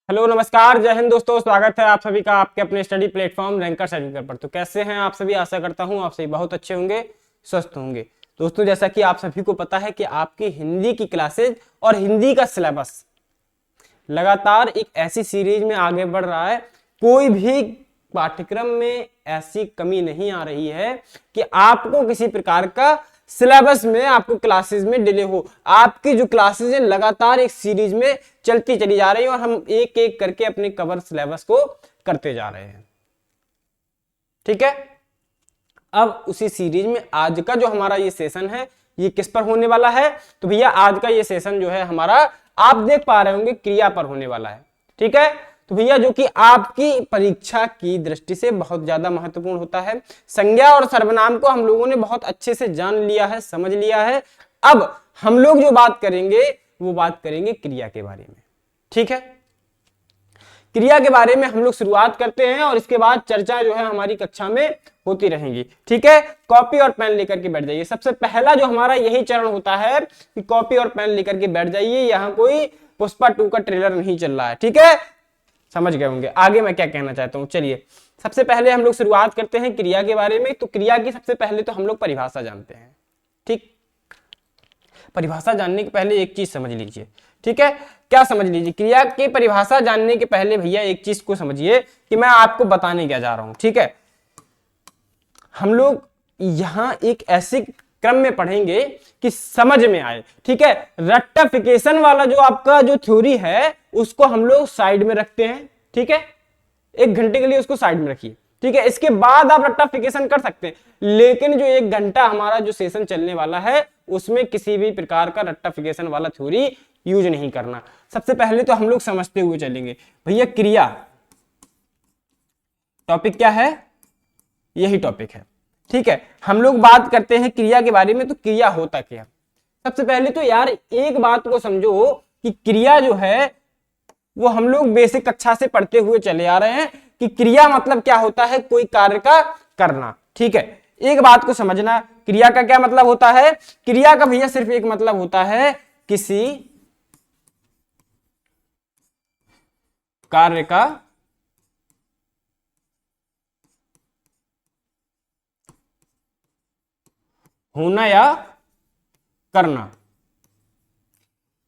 Hello नमस्कार जय हिंद दोस्तों, स्वागत है आप सभी का आपके अपने स्टडी प्लेटफॉर्म रैंकर सर्टिफिकेट पर। तो कैसे हैं आप सभी? आशा करता हूं आप सभी बहुत अच्छे होंगे, स्वस्थ होंगे। दोस्तों, जैसा कि आप सभी को पता है कि आपकी हिंदी की क्लासेज और हिंदी का सिलेबस लगातार एक ऐसी सीरीज में आगे बढ़ रहा है। कोई भी पाठ्यक्रम में ऐसी कमी नहीं आ रही है कि आपको किसी प्रकार का सिलेबस में, आपको क्लासेस में डिले हो। आपकी जो क्लासेस है लगातार एक सीरीज में चलती चली जा रही है और हम एक एक करके अपने कवर सिलेबस को करते जा रहे हैं। ठीक है, अब उसी सीरीज में आज का जो हमारा ये सेशन है ये किस पर होने वाला है? तो भैया आज का ये सेशन जो है हमारा, आप देख पा रहे होंगे, क्रिया पर होने वाला है। ठीक है, तो भैया जो कि आपकी परीक्षा की दृष्टि से बहुत ज्यादा महत्वपूर्ण होता है। संज्ञा और सर्वनाम को हम लोगों ने बहुत अच्छे से जान लिया है, समझ लिया है। अब हम लोग जो बात करेंगे वो बात करेंगे क्रिया के बारे में। ठीक है, क्रिया के बारे में हम लोग शुरुआत करते हैं और इसके बाद चर्चा जो है हमारी कक्षा में होती रहेंगी। ठीक है, कॉपी और पेन लेकर के बैठ जाइए। सबसे पहला जो हमारा यही चरण होता है कि कॉपी और पेन लेकर के बैठ जाइए। यहां कोई पुष्पा 2 का ट्रेलर नहीं चल रहा है। ठीक है, समझ गए होंगे आगे मैं क्या कहना चाहता हूं। चलिए, सबसे पहले हम लोग शुरुआत करते हैं क्रिया के बारे में। तो क्रिया की सबसे पहले तो हम लोग परिभाषा जानते हैं। ठीक, परिभाषा जानने के पहले एक चीज समझ लीजिए। ठीक है, क्या समझ लीजिए? क्रिया की परिभाषा जानने के पहले भैया एक चीज को समझिए कि मैं आपको बताने क्या जा रहा हूं। ठीक है, हम लोग यहां एक ऐसे क्रम में पढ़ेंगे कि समझ में आए। ठीक है, रेक्टिफिकेशन वाला जो आपका जो थ्योरी है उसको हम लोग साइड में रखते हैं। ठीक है, 1 घंटे के लिए उसको साइड में रखिए। ठीक है, इसके बाद आप रेक्टिफिकेशन कर सकते हैं, लेकिन जो 1 घंटा हमारा जो सेशन चलने वाला है उसमें किसी भी प्रकार का रेक्टिफिकेशन वाला थ्योरी यूज नहीं करना। सबसे पहले तो हम लोग समझते हुए चलेंगे। भैया क्रिया टॉपिक क्या है? यही टॉपिक है। ठीक है, हम लोग बात करते हैं क्रिया के बारे में। तो क्रिया होता क्या? सबसे पहले तो यार एक बात को समझो कि क्रिया जो है वो हम लोग बेसिक कक्षा से पढ़ते हुए चले आ रहे हैं कि क्रिया मतलब क्या होता है? कोई कार्य का करना। ठीक है, एक बात को समझना, क्रिया का क्या मतलब होता है? क्रिया का भैया सिर्फ एक मतलब होता है किसी कार्य का होना या करना।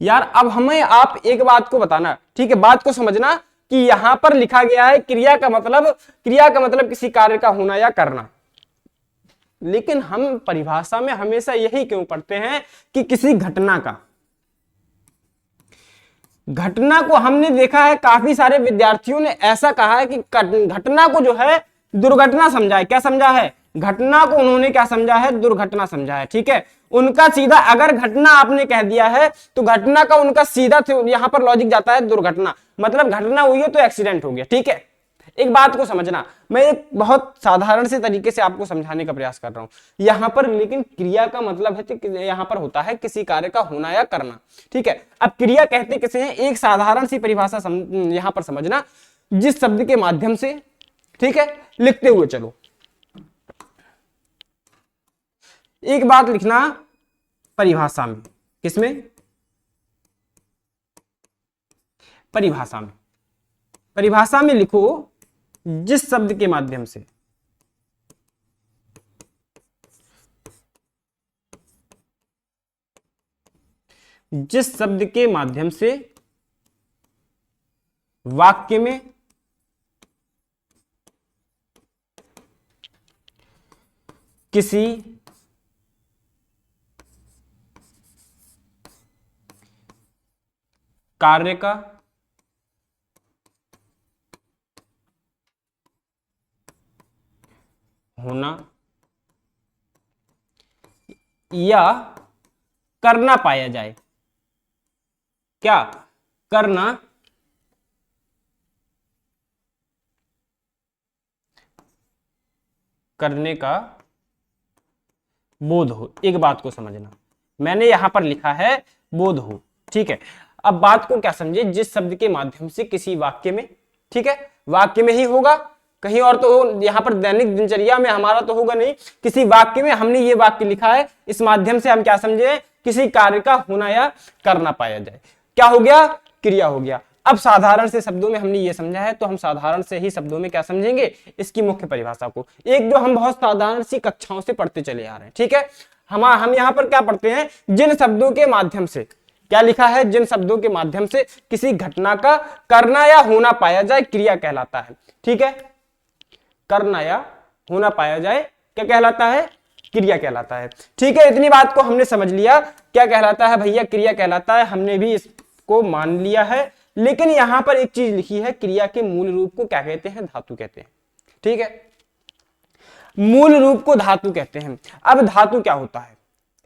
यार अब हमें आप एक बात को बताना, ठीक है, बात को समझना कि यहां पर लिखा गया है क्रिया का मतलब किसी कार्य का होना या करना। लेकिन हम परिभाषा में हमेशा यही क्यों पढ़ते हैं कि किसी घटना का। घटना को हमने देखा है, काफी सारे विद्यार्थियों ने ऐसा कहा है कि घटना को जो है दुर्घटना समझा है। क्या समझा है? घटना को उन्होंने क्या समझा है? दुर्घटना समझा है। ठीक है, उनका सीधा, अगर घटना आपने कह दिया है तो घटना का उनका सीधा यहां पर लॉजिक जाता है दुर्घटना, मतलब घटना हुई है तो एक्सीडेंट हो गया। ठीक है, एक बात को समझना, मैं एक बहुत साधारण से तरीके से आपको समझाने का प्रयास कर रहा हूं यहां पर। लेकिन क्रिया का मतलब है यहां पर होता है किसी कार्य का होना या करना। ठीक है, अब क्रिया कहते किसे हैं? एक साधारण सी परिभाषा यहां पर समझना, जिस शब्द के माध्यम से, ठीक है, लिखते हुए चलो। एक बात लिखना परिभाषा में, किसमें? परिभाषा में। परिभाषा में लिखो जिस शब्द के माध्यम से, जिस शब्द के माध्यम से वाक्य में किसी कार्य का होना या करना पाया जाए। क्या करना? करने का बोध हो। एक बात को समझना, मैंने यहां पर लिखा है बोध हो। ठीक है, अब बात को क्या समझे? जिस शब्द के माध्यम से किसी वाक्य में, ठीक है, वाक्य में ही होगा, कहीं और तो हो, यहां पर दैनिक दिनचर्या में हमारा तो होगा नहीं, किसी वाक्य में हमने ये वाक्य लिखा है, इस माध्यम से हम क्या समझे? किसी कार्य का होना या करना पाया जाए। क्या हो गया? क्रिया हो गया। अब साधारण से शब्दों में हमने ये समझा है, तो हम साधारण से ही शब्दों में क्या समझेंगे, इसकी मुख्य परिभाषा को, एक जो हम बहुत साधारण सी कक्षाओं से पढ़ते चले आ रहे हैं। ठीक है, हम यहाँ पर क्या पढ़ते हैं, जिन शब्दों के माध्यम से, क्या लिखा है, जिन शब्दों के माध्यम से किसी घटना का करना या होना पाया जाए क्रिया कहलाता है। ठीक है, करना या होना पाया जाए क्या कहलाता है, क्रिया कहलाता है। ठीक है, इतनी बात को हमने समझ लिया, क्या कहलाता है भैया, क्रिया कहलाता है, हमने भी इसको मान लिया है। लेकिन यहां पर एक चीज लिखी है, क्रिया के मूल रूप को क्या कहते हैं, धातु कहते हैं। ठीक है, मूल रूप को धातु कहते हैं। अब धातु क्या होता है,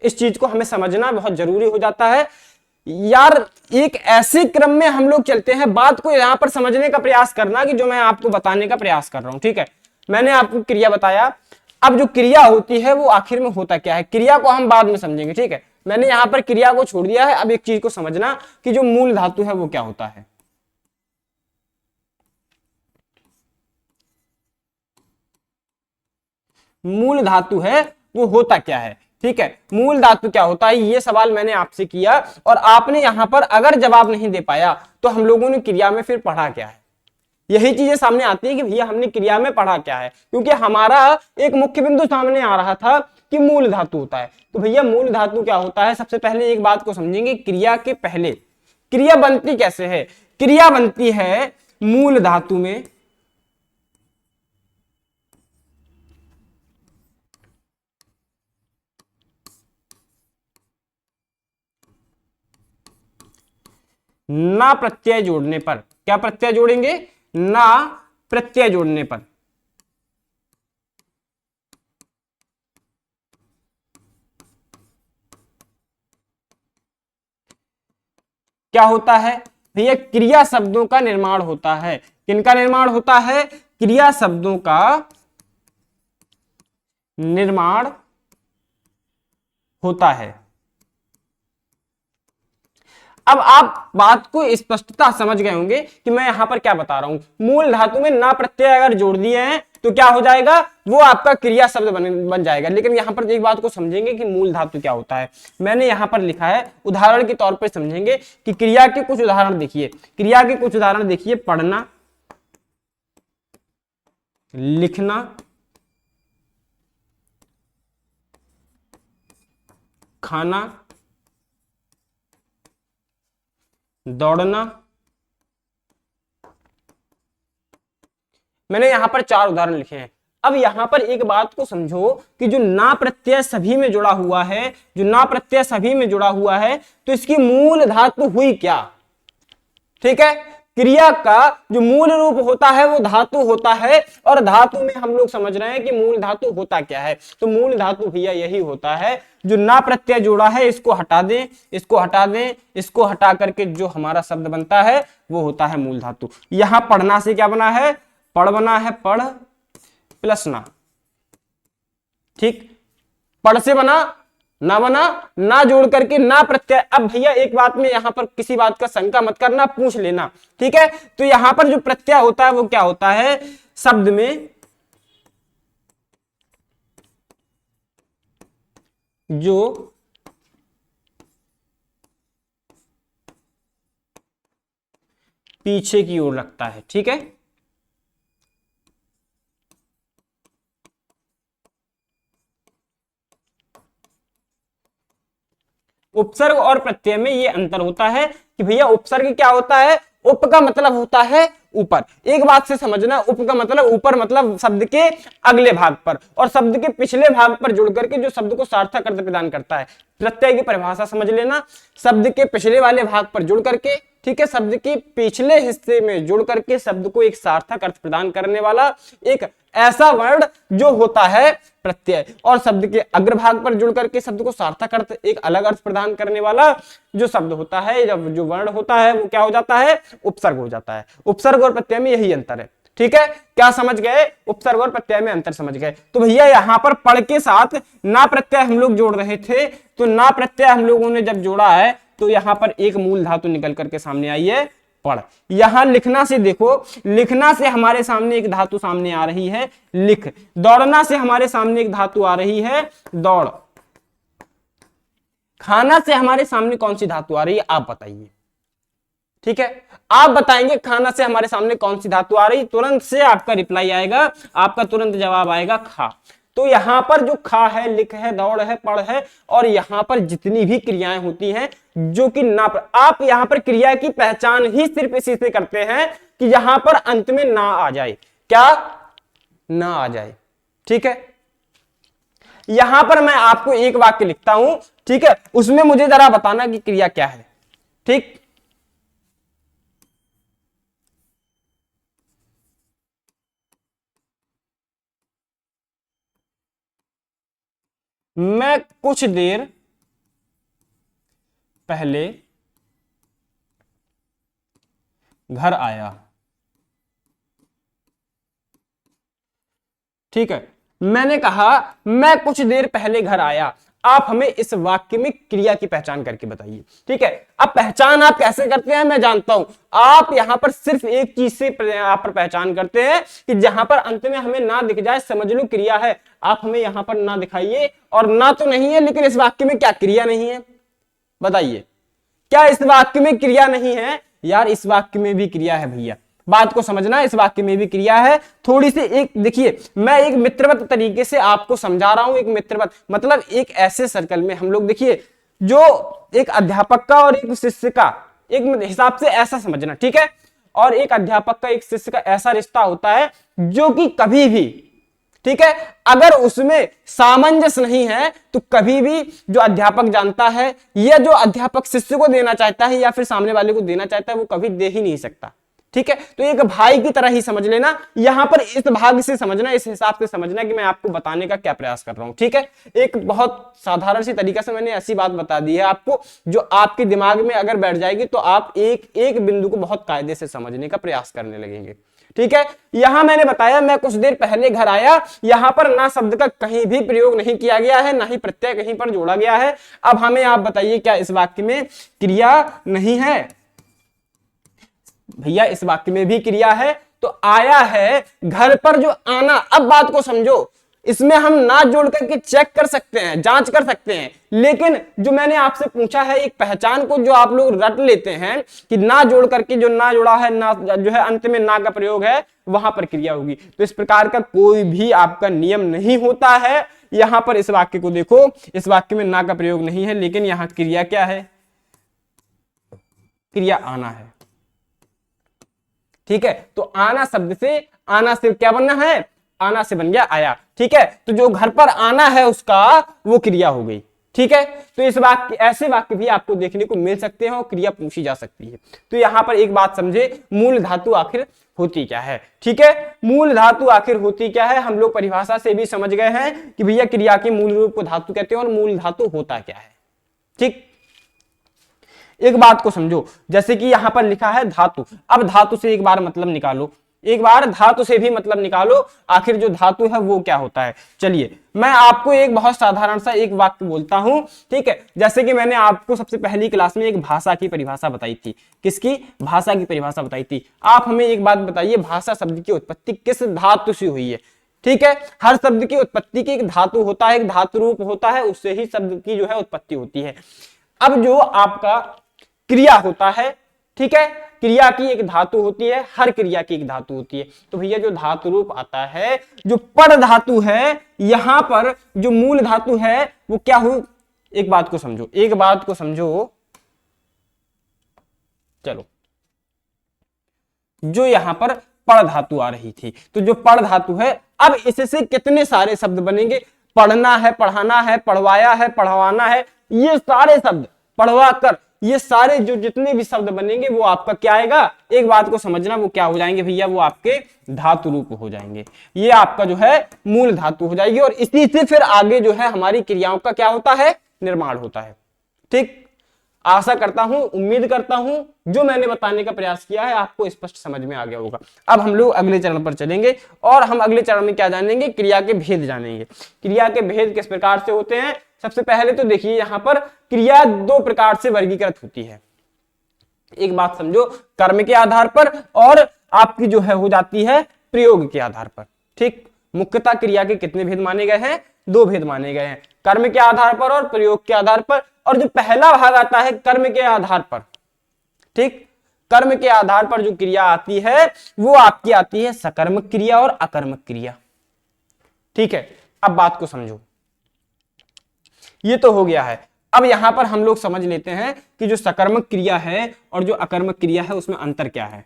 इस चीज को हमें समझना बहुत जरूरी हो जाता है यार। एक ऐसे क्रम में हम लोग चलते हैं, बात को यहां पर समझने का प्रयास करना कि जो मैं आपको बताने का प्रयास कर रहा हूं। ठीक है, मैंने आपको क्रिया बताया, अब जो क्रिया होती है वो आखिर में होता क्या है, क्रिया को हम बाद में समझेंगे। ठीक है, मैंने यहां पर क्रिया को छोड़ दिया है। अब एक चीज को समझना कि जो मूल धातु है वो क्या होता है। मूल धातु है वो होता क्या है। ठीक है, मूल धातु क्या होता है, ये सवाल मैंने आपसे किया और आपने यहां पर अगर जवाब नहीं दे पाया तो हम लोगों ने क्रिया में फिर पढ़ा क्या है, यही चीजें सामने आती है कि भैया हमने क्रिया में पढ़ा क्या है, क्योंकि हमारा एक मुख्य बिंदु सामने आ रहा था कि मूल धातु होता है। तो भैया मूल धातु क्या होता है, सबसे पहले एक बात को समझेंगे, क्रिया के पहले क्रिया बनती कैसे है, क्रिया बनती है मूल धातु में ना प्रत्यय जोड़ने पर। क्या प्रत्यय जोड़ेंगे, ना प्रत्यय जोड़ने पर। क्या होता है भैया, क्रिया शब्दों का निर्माण होता है। किनका निर्माण होता है, क्रिया शब्दों का निर्माण होता है। अब आप बात को स्पष्टता समझ गए होंगे कि मैं यहां पर क्या बता रहा हूं, मूल धातु में ना प्रत्यय अगर जोड़ दिए हैं तो क्या हो जाएगा, वो आपका क्रिया शब्द बन जाएगा। लेकिन यहां पर एक बात को समझेंगे कि मूल धातु क्या होता है। मैंने यहां पर लिखा है, उदाहरण के तौर पर समझेंगे कि क्रिया के कुछ उदाहरण देखिए, क्रिया के कुछ उदाहरण देखिए, पढ़ना, लिखना, खाना, दौड़ना। मैंने यहां पर 4 उदाहरण लिखे हैं। अब यहां पर एक बात को समझो कि जो ना प्रत्यय सभी में जुड़ा हुआ है, जो ना प्रत्यय सभी में जुड़ा हुआ है, तो इसकी मूल धातु हुई क्या। ठीक है, क्रिया का जो मूल रूप होता है वो धातु होता है, और धातु में हम लोग समझ रहे हैं कि मूल धातु होता क्या है। तो मूल धातु भैया यही होता है, जो ना प्रत्यय जोड़ा है इसको हटा दें, इसको हटा दें, इसको हटा करके जो हमारा शब्द बनता है वो होता है मूल धातु। यहां पढ़ना से क्या बना है, पढ़ बना है, पढ़ प्लस ना। ठीक, पढ़ से बना, ना बना, ना जोड़ करके ना प्रत्यय। अब भैया एक बात में यहां पर किसी बात का शंका मत करना, पूछ लेना। ठीक है, तो यहां पर जो प्रत्यय होता है वो क्या होता है, शब्द में जो पीछे की ओर लगता है। ठीक है, उपसर्ग और प्रत्यय में ये अंतर होता है कि भैया उपसर्ग क्या होता है, उप का मतलब होता है ऊपर। एक बात से समझना, उप का मतलब ऊपर, मतलब शब्द के अगले भाग पर, और शब्द के पिछले भाग पर जुड़ करके जो शब्द को सार्थक अर्थ प्रदान करता है। प्रत्यय की परिभाषा समझ लेना, शब्द के पिछले वाले भाग पर जुड़ करके, ठीक है, शब्द के पिछले हिस्से में जुड़ करके शब्द को एक सार्थक अर्थ प्रदान करने वाला एक ऐसा वर्ण जो होता है प्रत्यय, और शब्द के अग्रभाग पर जुड़ करके शब्द को सार्थक अर्थ, एक अलग अर्थ प्रदान करने वाला जो शब्द होता है, जब जो वर्ण होता है वो क्या हो जाता है, उपसर्ग हो जाता है। उपसर्ग और प्रत्यय में यही अंतर है। ठीक है, क्या समझ गए, उपसर्ग और प्रत्यय में अंतर समझ गए। तो भैया यहां पर पढ़ के साथ ना प्रत्यय हम लोग जोड़ रहे थे, तो ना प्रत्यय हम लोगों ने जब जोड़ा है तो यहां पर एक मूल धातु निकल करके सामने आई है, पढ़। यहां लिखना से देखो, लिखना से हमारे सामने एक धातु सामने आ रही है, लिख। दौड़ना से हमारे सामने एक धातु आ रही है, दौड़। खाना से हमारे सामने कौन सी धातु आ रही है, आप बताइए। ठीक है, आप बताएंगे खाना से हमारे सामने कौन सी धातु आ रही, तुरंत से आपका रिप्लाई आएगा, आपका तुरंत जवाब आएगा खा। तो यहां पर जो खा है, लिख है, दौड़ है, पढ़ है, और यहां पर जितनी भी क्रियाएं होती हैं जो कि ना, आप यहां पर क्रिया की पहचान ही सिर्फ इसी से करते हैं कि यहां पर अंत में ना आ जाए, क्या ना आ जाए। ठीक है, यहां पर मैं आपको एक वाक्य लिखता हूं, ठीक है, उसमें मुझे जरा बताना कि क्रिया क्या है। ठीक, मैं कुछ देर पहले घर आया। ठीक है, मैंने कहा मैं कुछ देर पहले घर आया। आप हमें इस वाक्य में क्रिया की पहचान करके बताइए। ठीक है, अब पहचान आप कैसे करते हैं मैं जानता हूं, आप यहां पर सिर्फ एक चीज से आप पर पहचान करते हैं कि जहां पर अंत में हमें ना दिख जाए, समझ लो क्रिया है, आप हमें यहां पर ना दिखाइए, और ना तो नहीं है, लेकिन इस वाक्य में क्या क्रिया नहीं है, बताइए, क्या इस वाक्य में क्रिया नहीं है? यार इस वाक्य में भी क्रिया है भैया, बात को समझना, इस वाक्य में भी क्रिया है। थोड़ी सी एक देखिए, मैं एक मित्रवत तरीके से आपको समझा रहा हूं, एक मित्रवत मतलब एक ऐसे सर्कल में हम लोग, देखिए, जो एक अध्यापक का और एक शिष्य का एक हिसाब से ऐसा समझना, ठीक है, और एक अध्यापक का एक शिष्य का ऐसा रिश्ता होता है जो कि कभी भी, ठीक है, अगर उसमें सामंजस्य नहीं है तो कभी भी जो अध्यापक जानता है या जो अध्यापक शिष्य को देना चाहता है या फिर सामने वाले को देना चाहता है, वो कभी दे ही नहीं सकता। ठीक है, तो एक भाई की तरह ही समझ लेना, यहां पर इस भाग से समझना, इस हिसाब से समझना कि मैं आपको बताने का क्या प्रयास कर रहा हूं। ठीक है, एक बहुत साधारण सी तरीका से मैंने ऐसी बात बता दी है आपको जो आपके दिमाग में अगर बैठ जाएगी तो आप एक एक बिंदु को बहुत कायदे से समझने का प्रयास करने लगेंगे। ठीक है, यहां मैंने बताया मैं कुछ देर पहले घर आया, यहां पर ना शब्द का कहीं भी प्रयोग नहीं किया गया है, ना ही प्रत्यय कहीं पर जोड़ा गया है। अब हमें आप बताइए क्या इस वाक्य में क्रिया नहीं है? भैया इस वाक्य में भी क्रिया है। तो आया है, घर पर जो आना, अब बात को समझो, इसमें हम ना जोड़ करके चेक कर सकते हैं, जांच कर सकते हैं, लेकिन जो मैंने आपसे पूछा है एक पहचान को जो आप लोग रट लेते हैं कि ना जोड़ करके जो ना जोड़ा है, ना जो है अंत में ना का प्रयोग है, वहां पर क्रिया होगी। तो इस प्रकार का कोई भी आपका नियम नहीं होता है। यहां पर इस वाक्य को देखो, इस वाक्य में ना का प्रयोग नहीं है, लेकिन यहां क्रिया क्या है? क्रिया आना है। ठीक है, तो आना शब्द से, आना से क्या बनना है? आना से बन गया आया। ठीक है, तो जो घर पर आना है उसका वो क्रिया हो गई। ठीक है, तो इस वाक्य, ऐसे वाक्य भी आपको देखने को मिल सकते हैं और क्रिया पूछी जा सकती है। तो यहां पर एक बात समझे, मूल धातु आखिर होती क्या है? ठीक है, मूल धातु आखिर होती क्या है? हम लोग परिभाषा से भी समझ गए हैं कि भैया क्रिया के मूल रूप को धातु कहते हैं और मूल धातु होता क्या है। ठीक, एक बात को समझो, जैसे कि यहां पर लिखा है धातु, अब धातु से एक बार मतलब निकालो, एक बार धातु से भी मतलब निकालो, आखिर जो धातु है वो क्या होता है। चलिए मैं आपको एक बहुत साधारण सा एक वाक्य बोलता हूं, ठीक है, जैसे कि मैंने आपको सबसे पहली क्लास में एक भाषा की परिभाषा बताई थी। किसकी? भाषा की परिभाषा बताई थी। आप हमें एक बात बताइए, भाषा शब्द की उत्पत्ति किस धातु से हुई है? ठीक है, हर शब्द की उत्पत्ति की एक धातु होता है, एक धातु रूप होता है, उससे ही शब्द की जो है उत्पत्ति होती है। अब जो आपका क्रिया होता है, ठीक है, क्रिया की एक धातु होती है, हर क्रिया की एक धातु होती है। तो भैया जो धातु रूप आता है, जो पर धातु है, यहां पर जो मूल धातु है वो क्या हुई? एक बात को समझो, एक बात को समझो, चलो, जो यहां पर पड़ धातु आ रही थी, तो जो पड़ धातु है, अब इससे कितने सारे शब्द बनेंगे? पढ़ना है, पढ़ाना है, पढ़वाया है, पढ़वाना है, ये सारे शब्द, पढ़वा कर, ये सारे जो जितने भी शब्द बनेंगे वो आपका क्या आएगा? एक बात को समझना, वो क्या हो जाएंगे भैया? वो आपके धातु रूप हो जाएंगे। ये आपका जो है मूल धातु हो जाएगी, और इसी से फिर आगे जो है हमारी क्रियाओं का क्या होता है? निर्माण होता है। ठीक, आशा करता हूं, उम्मीद करता हूं जो मैंने बताने का प्रयास किया है आपको स्पष्ट समझ में आ गया होगा। अब हम लोग अगले चरण पर चलेंगे, और हम अगले चरण में क्या जानेंगे? क्रिया के भेद जानेंगे। क्रिया के भेद किस प्रकार से होते हैं? सबसे पहले तो देखिए, यहां पर क्रिया दो प्रकार से वर्गीकृत होती है। एक बात समझो, कर्म के आधार पर और आपकी जो है हो जाती है प्रयोग के आधार पर। ठीक, मुख्यतः क्रिया के कितने भेद माने गए हैं? दो भेद माने गए हैं, कर्म के आधार पर और प्रयोग के आधार पर। और जो पहला भाग आता है कर्म के आधार पर, ठीक, कर्म के आधार पर जो क्रिया आती है वो आपकी आती है सकर्मक क्रिया और अकर्मक क्रिया। ठीक है, अब बात को समझो। ये तो हो गया है। अब यहां पर हम लोग समझ लेते हैं कि जो सकर्मक क्रिया है और जो अकर्मक क्रिया है उसमें अंतर क्या है।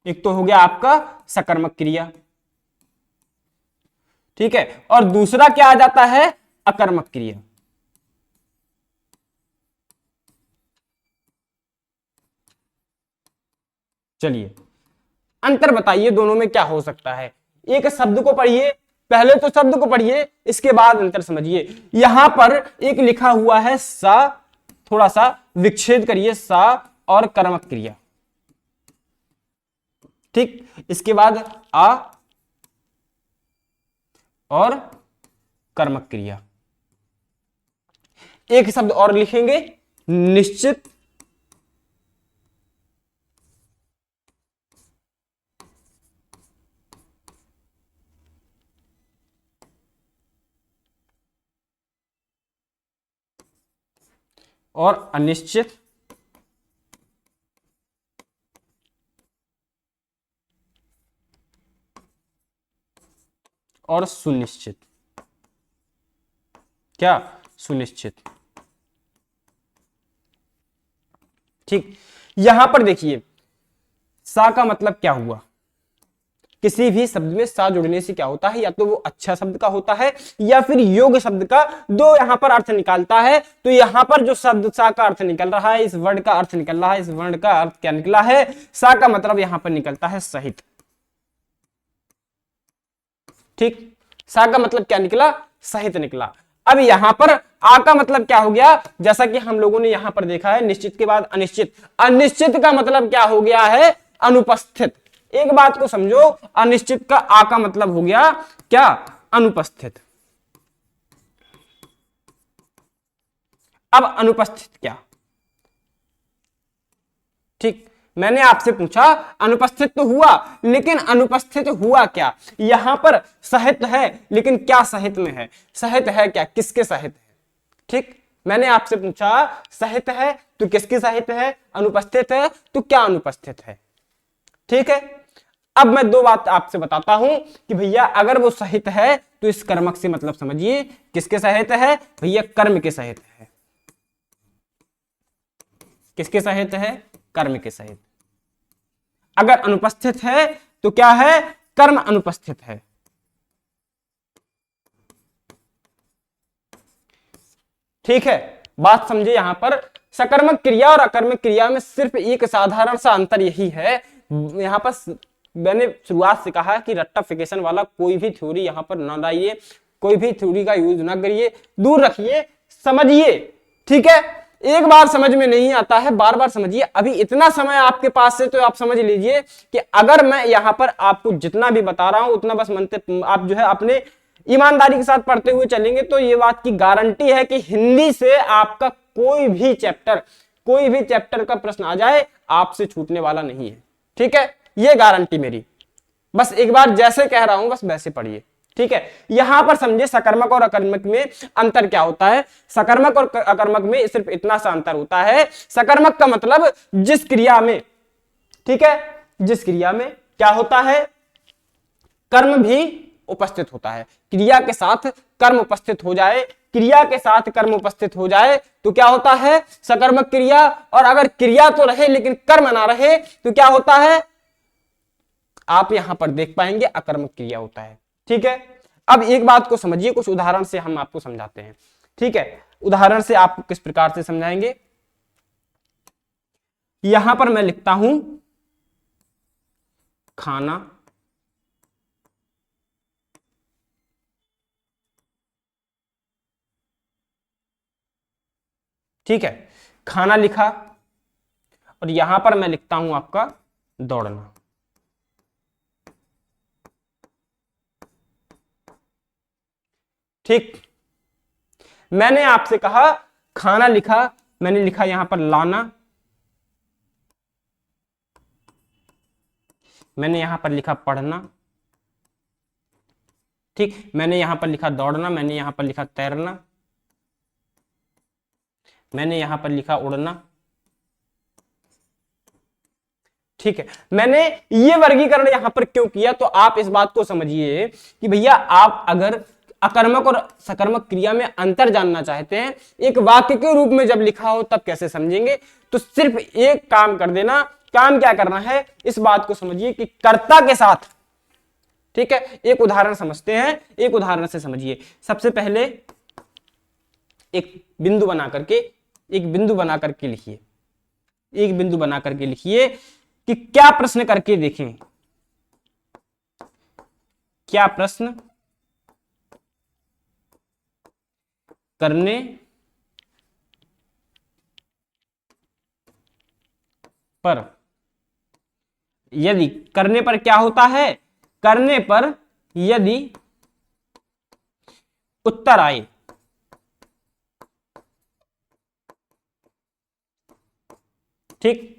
एक तो हो गया आपका सकर्मक क्रिया, ठीक है, और दूसरा क्या आ जाता है, अकर्मक क्रिया। चलिए अंतर बताइए दोनों में क्या हो सकता है। एक शब्द को पढ़िए, पहले तो शब्द को पढ़िए, इसके बाद अंतर समझिए। यहां पर एक लिखा हुआ है सा, थोड़ा सा विच्छेद करिए, सा और कर्मक क्रिया। ठीक, इसके बाद आ और कर्मक क्रिया। एक शब्द और लिखेंगे, निश्चित और अनिश्चित और सुनिश्चित। क्या, सुनिश्चित। ठीक, यहां पर देखिए सा का मतलब क्या हुआ। किसी भी शब्द में सा जुड़ने से क्या होता है, या तो वो अच्छा शब्द का होता है या फिर योग्य शब्द का दो यहां पर अर्थ निकालता है। तो यहां पर जो शब्द सा का अर्थ निकल रहा है, इस वर्ड का अर्थ निकल रहा है, इस वर्ण का अर्थ क्या निकला है, सा का मतलब यहां पर निकलता है सहित। ठीक, सा का मतलब क्या निकला, सहित निकला। अब यहां पर आ का मतलब क्या हो गया, जैसा कि हम लोगों ने यहां पर देखा है, निश्चित के बाद अनिश्चित। अनिश्चित का मतलब क्या हो गया है, अनुपस्थित। एक बात को समझो, अनिश्चित का आ का मतलब हो गया क्या, अनुपस्थित। अब अनुपस्थित क्या, ठीक, मैंने आपसे पूछा अनुपस्थित तो हुआ, लेकिन अनुपस्थित हुआ क्या। यहां पर सहित है, लेकिन क्या सहित में है, सहित है क्या, किसके सहित है। ठीक, मैंने आपसे पूछा सहित है तो किसके सहित है, अनुपस्थित है तो क्या अनुपस्थित है। ठीक है, अब मैं दो बात आपसे बताता हूं कि भैया अगर वो सहित है तो इस कर्मक से मतलब समझिए, किसके सहित है भैया, कर्म के सहित है। किसके सहित है, कर्म के सहित। अगर अनुपस्थित है तो क्या है, कर्म अनुपस्थित है। ठीक है, बात समझे। यहां पर सकर्मक क्रिया और अकर्मक क्रिया में सिर्फ एक साधारण सा अंतर यही है। यहां पर मैंने शुरुआत से कहा कि रट्टाफिकेशन वाला कोई भी थ्योरी यहां पर ना लाइए, कोई भी थ्योरी का यूज ना करिए, दूर रखिए, समझिए। ठीक है, एक बार समझ में नहीं आता है, बार बार समझिए। अभी इतना समय आपके पास है तो आप समझ लीजिए कि अगर मैं यहां पर आपको जितना भी बता रहा हूं उतना बस मनते आप जो है अपने ईमानदारी के साथ पढ़ते हुए चलेंगे तो ये बात की गारंटी है कि हिंदी से आपका कोई भी चैप्टर का प्रश्न आ जाए आपसे छूटने वाला नहीं है। ठीक है, ये गारंटी मेरी। बस एक बार जैसे कह रहा हूं बस वैसे पढ़िए। ठीक है, यहां पर समझिए सकर्मक और अकर्मक में अंतर क्या होता है। सकर्मक और अकर्मक में सिर्फ इतना सा अंतर होता है, सकर्मक का मतलब जिस क्रिया में, ठीक है, जिस क्रिया में क्या होता है, कर्म भी उपस्थित होता है, क्रिया के साथ कर्म उपस्थित हो जाए, क्रिया के साथ कर्म उपस्थित हो जाए तो क्या होता है, सकर्मक क्रिया। और अगर क्रिया तो रहे लेकिन कर्म ना रहे तो क्या होता है, आप यहां पर देख पाएंगे अकर्मक क्रिया होता है। ठीक है, अब एक बात को समझिए, कुछ उदाहरण से हम आपको समझाते हैं। ठीक है, उदाहरण से आपको किस प्रकार से समझाएंगे। यहां पर मैं लिखता हूं खाना, ठीक है, खाना लिखा और यहां पर मैं लिखता हूं आपका दौड़ना। ठीक, मैंने आपसे कहा खाना लिखा, मैंने लिखा यहां पर लाना, मैंने यहां पर लिखा पढ़ना। ठीक, मैंने यहां पर लिखा दौड़ना, मैंने यहां पर लिखा तैरना। मैंने यहां पर लिखा उड़ना। ठीक है, मैंने ये वर्गीकरण यहां पर क्यों किया, तो आप इस बात को समझिए कि भैया आप अगर अकर्मक और सकर्मक क्रिया में अंतर जानना चाहते हैं, एक वाक्य के रूप में जब लिखा हो तब कैसे समझेंगे, तो सिर्फ एक काम कर देना। काम क्या करना है, इस बात को समझिए कि कर्ता के साथ, ठीक है, एक उदाहरण समझते हैं, एक उदाहरण से समझिए। सबसे पहले एक बिंदु बना करके लिखिए, एक बिंदु बना करके लिखिए कि क्या प्रश्न करके देखें, क्या प्रश्न करने पर, यदि करने पर क्या होता है, करने पर यदि उत्तर आए, ठीक,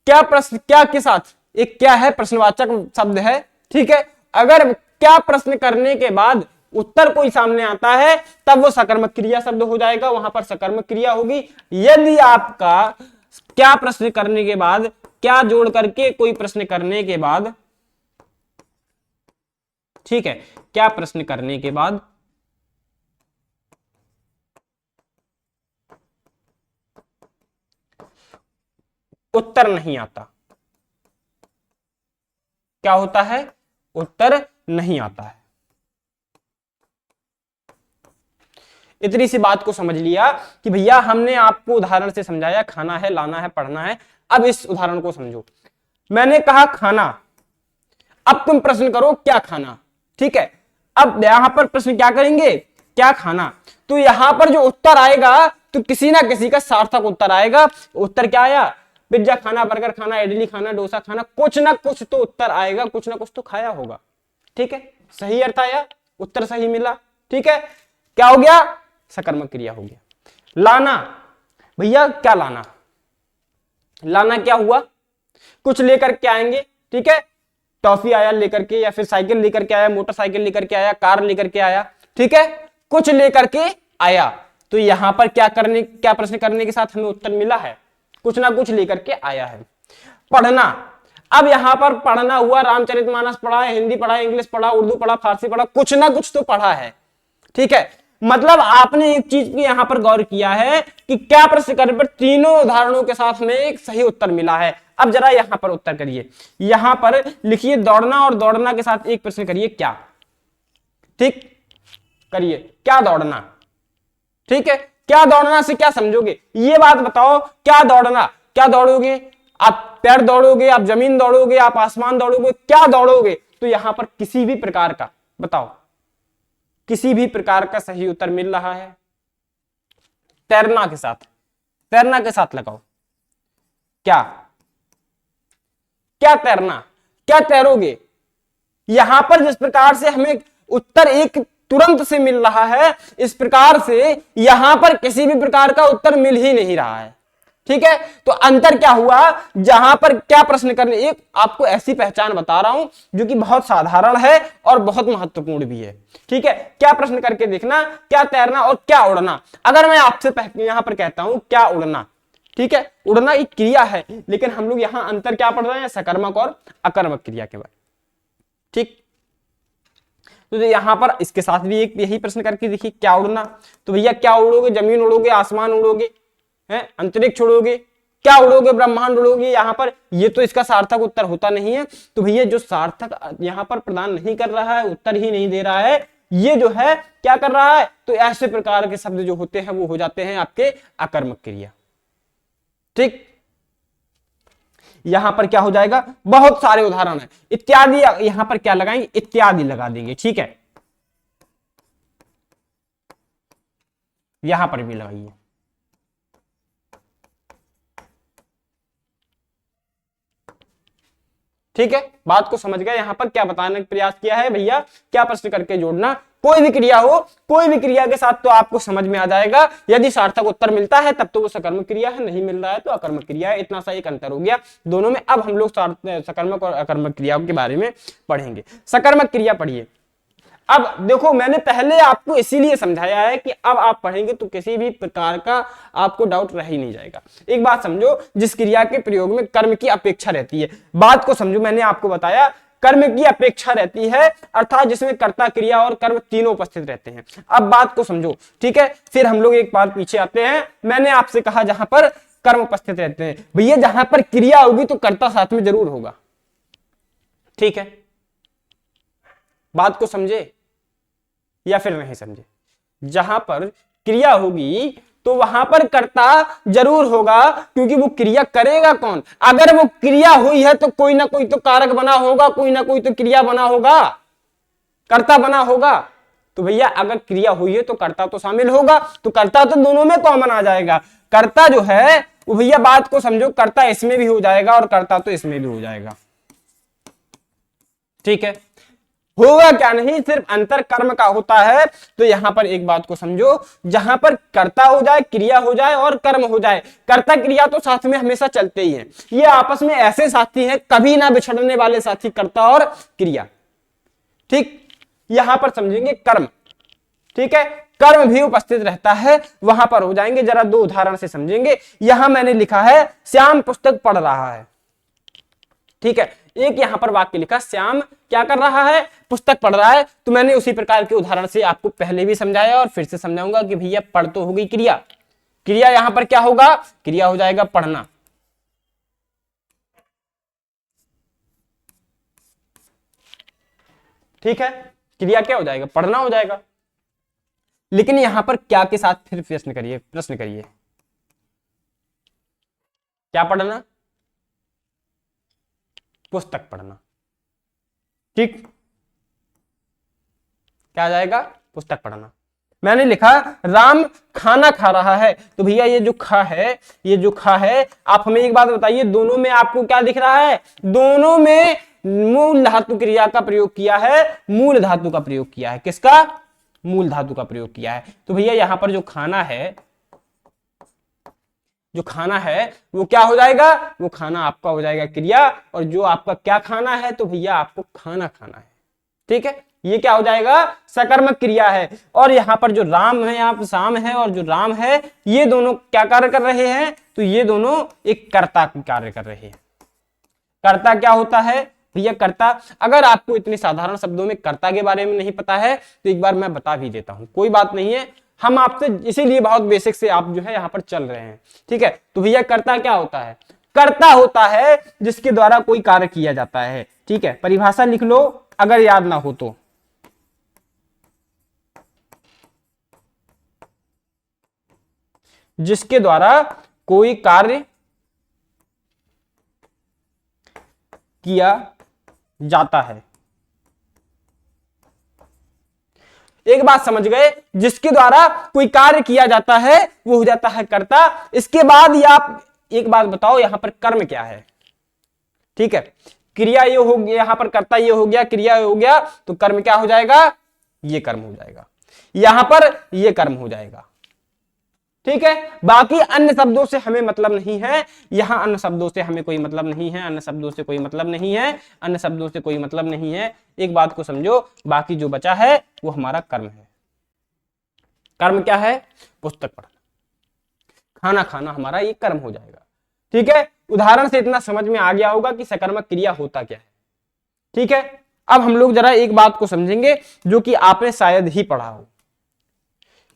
क्या प्रश्न, क्या के साथ, एक क्या है, प्रश्नवाचक शब्द है, ठीक है। अगर क्या प्रश्न करने के बाद उत्तर कोई सामने आता है तब वो सकर्मक क्रिया शब्द हो जाएगा, वहां पर सकर्मक क्रिया होगी। यदि आपका क्या प्रश्न करने के बाद, क्या जोड़ करके कोई प्रश्न करने के बाद, ठीक है, क्या प्रश्न करने के बाद उत्तर नहीं आता, क्या होता है, उत्तर नहीं आता है। इतनी सी बात को समझ लिया कि भैया हमने आपको उदाहरण से समझाया, खाना है, लाना है, पढ़ना है। अब इस उदाहरण को समझो, मैंने कहा खाना, अब तुम प्रश्न करो क्या खाना, ठीक है। अब यहां पर प्रश्न क्या करेंगे, क्या खाना, तो यहां पर जो उत्तर आएगा तो किसी ना किसी का सार्थक उत्तर आएगा। उत्तर क्या आया, पिज्जा खाना, बर्गर खाना, इडली खाना, डोसा खाना, कुछ ना कुछ तो उत्तर आएगा, कुछ ना कुछ तो खाया होगा, ठीक है। सही अर्थ आया, उत्तर सही मिला, ठीक है। क्या हो गया, सकर्मक क्रिया हो गया। लाना, भैया क्या लाना, लाना क्या हुआ, कुछ लेकर के आएंगे, ठीक है, टॉफी आया लेकर के, या फिर साइकिल लेकर के आया, मोटरसाइकिल लेकर के आया, कार लेकर के आया, ठीक है, कुछ लेकर के आया। तो यहां पर क्या करने, क्या प्रश्न करने के साथ हमें उत्तर मिला है, कुछ ना कुछ लेकर के आया है। पढ़ना, अब यहां पर पढ़ना हुआ, रामचरितमानस पढ़ा है, हिंदी पढ़ा है, इंग्लिश पढ़ा, उर्दू पढ़ा, फारसी पढ़ा, कुछ ना कुछ तो पढ़ा है, ठीक है। मतलब आपने एक चीज की यहां पर गौर किया है कि क्या प्रश्न करने पर तीनों उदाहरणों के साथ में एक सही उत्तर मिला है। अब जरा यहां पर उत्तर करिए, यहां पर लिखिए दौड़ना, और दौड़ना के साथ एक प्रश्न करिए क्या, ठीक, करिए क्या दौड़ना, ठीक है। क्या दौड़ना से क्या समझोगे, ये बात बताओ, क्या दौड़ना, क्या दौड़ोगे आप, पैर दौड़ोगे आप, जमीन दौड़ोगे आप, आसमान दौड़ोगे, क्या दौड़ोगे, तो यहां पर किसी भी प्रकार का बताओ, किसी भी प्रकार का सही उत्तर मिल रहा है। तैरना के साथ, तैरना के साथ लगाओ, क्या, क्या तैरना, क्या तैरोगे। यहां पर जिस प्रकार से हमें उत्तर एक तुरंत से मिल रहा है, इस प्रकार से यहां पर किसी भी प्रकार का उत्तर मिल ही नहीं रहा है, ठीक है। तो अंतर क्या हुआ, जहां पर क्या प्रश्न करने, एक आपको ऐसी पहचान बता रहा हूं जो कि बहुत साधारण है और बहुत महत्वपूर्ण भी है, ठीक है। क्या प्रश्न करके देखना, क्या तैरना और क्या उड़ना। अगर मैं आपसे यहां पर कहता हूं क्या उड़ना, ठीक है, उड़ना एक क्रिया है, लेकिन हम लोग यहां अंतर क्या पढ़ रहे हैं, सकर्मक और अकर्मक क्रिया के बारे, ठीक। तो यहां पर इसके साथ भी एक यही प्रश्न करके देखिए, क्या उड़ना, तो भैया क्या उड़ोगे, जमीन उड़ोगे, आसमान उड़ोगे, हैं, अंतरिक्ष उड़ोगे, क्या उड़ोगे, ब्रह्मांड उड़ोगे। यहां पर ये तो इसका सार्थक उत्तर होता नहीं है, तो भैया जो सार्थक यहां पर प्रदान नहीं कर रहा है, उत्तर ही नहीं दे रहा है, ये जो है क्या कर रहा है, तो ऐसे प्रकार के शब्द जो होते हैं वो हो जाते हैं आपके अकर्मक क्रिया, ठीक। यहां पर क्या हो जाएगा, बहुत सारे उदाहरण है, इत्यादि, यहां पर क्या लगाएंगे, इत्यादि लगा देंगे, ठीक है। यहां पर भी लगाइए, ठीक है। बात को समझ गए, यहां पर क्या बताने का प्रयास किया है भैया, क्या प्रश्न करके जोड़ना, कोई भी क्रिया हो, कोई भी क्रिया के साथ तो आपको समझ में आ जाएगा। यदि सार्थक उत्तर मिलता है तब तो वो सकर्मक क्रिया है, नहीं मिल रहा है तो अकर्मक क्रिया है। इतना सा एक अंतर हो गया दोनों में। अब हम लोग सकर्मक और अकर्मक क्रियाओं के बारे में पढ़ेंगे। सकर्मक क्रिया पढ़िए, अब देखो, मैंने पहले आपको इसीलिए समझाया है कि अब आप पढ़ेंगे तो किसी भी प्रकार का आपको डाउट रह ही नहीं जाएगा। एक बात समझो, जिस क्रिया के प्रयोग में कर्म की अपेक्षा रहती है, बात को समझो, मैंने आपको बताया कर्म की अपेक्षा रहती है, अर्थात जिसमें कर्ता, क्रिया और कर्म तीनों उपस्थित रहते हैं। अब बात को समझो, ठीक है। फिर हम लोग एक बार पीछे आते हैं। मैंने आपसे कहा जहां पर कर्म उपस्थित रहते हैं, भैया जहां पर क्रिया होगी तो कर्ता साथ में जरूर होगा, ठीक है। बात को समझे या फिर नहीं समझे? जहां पर क्रिया होगी तो वहां पर कर्ता जरूर होगा, क्योंकि वो क्रिया करेगा कौन? अगर वो क्रिया हुई है तो कोई ना कोई तो कारक बना होगा, कोई ना कोई तो क्रिया बना होगा, कर्ता बना होगा। तो भैया अगर क्रिया हुई है तो कर्ता तो शामिल होगा, तो कर्ता तो दोनों में कॉमन आ जाएगा। कर्ता जो है वो, भैया बात को समझो, कर्ता इसमें भी हो जाएगा और कर्ता तो इसमें भी हो जाएगा, ठीक है। होगा क्या नहीं, सिर्फ अंतर कर्म का होता है। तो यहां पर एक बात को समझो, जहां पर कर्ता हो जाए, क्रिया हो जाए और कर्म हो जाए, कर्ता क्रिया तो साथ में हमेशा चलते ही हैं। ये आपस में ऐसे साथी हैं, कभी ना बिछड़ने वाले साथी, कर्ता और क्रिया, ठीक। यहां पर समझेंगे कर्म, ठीक है। कर्म भी उपस्थित रहता है, वहां पर हो जाएंगे। जरा दो उदाहरण से समझेंगे। यहां मैंने लिखा है श्याम पुस्तक पढ़ रहा है, ठीक है। एक यहां पर वाक्य लिखा, श्याम क्या कर रहा है? पुस्तक पढ़ रहा है। तो मैंने उसी प्रकार के उदाहरण से आपको पहले भी समझाया और फिर से समझाऊंगा कि भैया पढ़ तो हो गई क्रिया, क्रिया यहां पर क्या होगा? क्रिया हो जाएगा पढ़ना, ठीक है। क्रिया क्या हो जाएगा? पढ़ना हो जाएगा। लेकिन यहां पर क्या के साथ फिर प्रश्न करिए, प्रश्न करिए, क्या पढ़ना? पुस्तक पढ़ना, ठीक। क्या आ जाएगा? पुस्तक पढ़ना। मैंने लिखा राम खाना खा रहा है। तो भैया ये जो खा है, ये जो खा है, आप हमें एक बात बताइए, दोनों में आपको क्या दिख रहा है? दोनों में मूल धातु क्रिया का प्रयोग किया है, मूल धातु का प्रयोग किया है। किसका? मूल धातु का प्रयोग किया है। तो भैया यहां पर जो खाना है, जो खाना है वो क्या हो जाएगा? वो खाना आपका हो जाएगा क्रिया, और जो आपका क्या खाना है? तो भैया आपको खाना खाना है, ठीक है। ये क्या हो जाएगा? सकर्मक क्रिया है। और यहां पर जो राम है, यहाँ पर शाम है और जो राम है, ये दोनों क्या कार्य कर रहे हैं? तो ये दोनों एक कर्ता कार्य कर रहे हैं। कर्ता क्या होता है भैया? कर्ता, अगर आपको इतने साधारण शब्दों में कर्ता के बारे में नहीं पता है तो एक बार मैं बता भी देता हूं, कोई बात नहीं है। हम आपसे इसीलिए बहुत बेसिक से आप जो है यहां पर चल रहे हैं, ठीक है। तो भैया कर्ता क्या होता है? कर्ता होता है जिसके द्वारा कोई कार्य किया जाता है, ठीक है। परिभाषा लिख लो अगर याद ना हो तो। जिसके द्वारा कोई कार्य किया जाता है। एक बात समझ गए, जिसके द्वारा कोई कार्य किया जाता है वो हो जाता है कर्ता। इसके बाद ये आप एक बात बताओ, यहां पर कर्म क्या है? ठीक है, क्रिया ये हो गया, यहां पर कर्ता ये हो गया, क्रिया हो गया, तो कर्म क्या हो जाएगा? ये कर्म हो जाएगा। यहां पर ये कर्म हो जाएगा, ठीक है। बाकी अन्य शब्दों से हमें मतलब नहीं है, यहां अन्य शब्दों से हमें कोई मतलब नहीं है, अन्य शब्दों से कोई मतलब नहीं है, अन्य शब्दों से कोई मतलब नहीं है। एक बात को समझो, बाकी जो बचा है वो हमारा कर्म है। कर्म क्या है? पुस्तक पढ़ना, खाना खाना, हमारा ये कर्म हो जाएगा, ठीक है। उदाहरण से इतना समझ में आ गया होगा कि सकर्मक क्रिया होता क्या है, ठीक है। अब हम लोग जरा एक बात को समझेंगे जो कि आपने शायद ही पढ़ा हो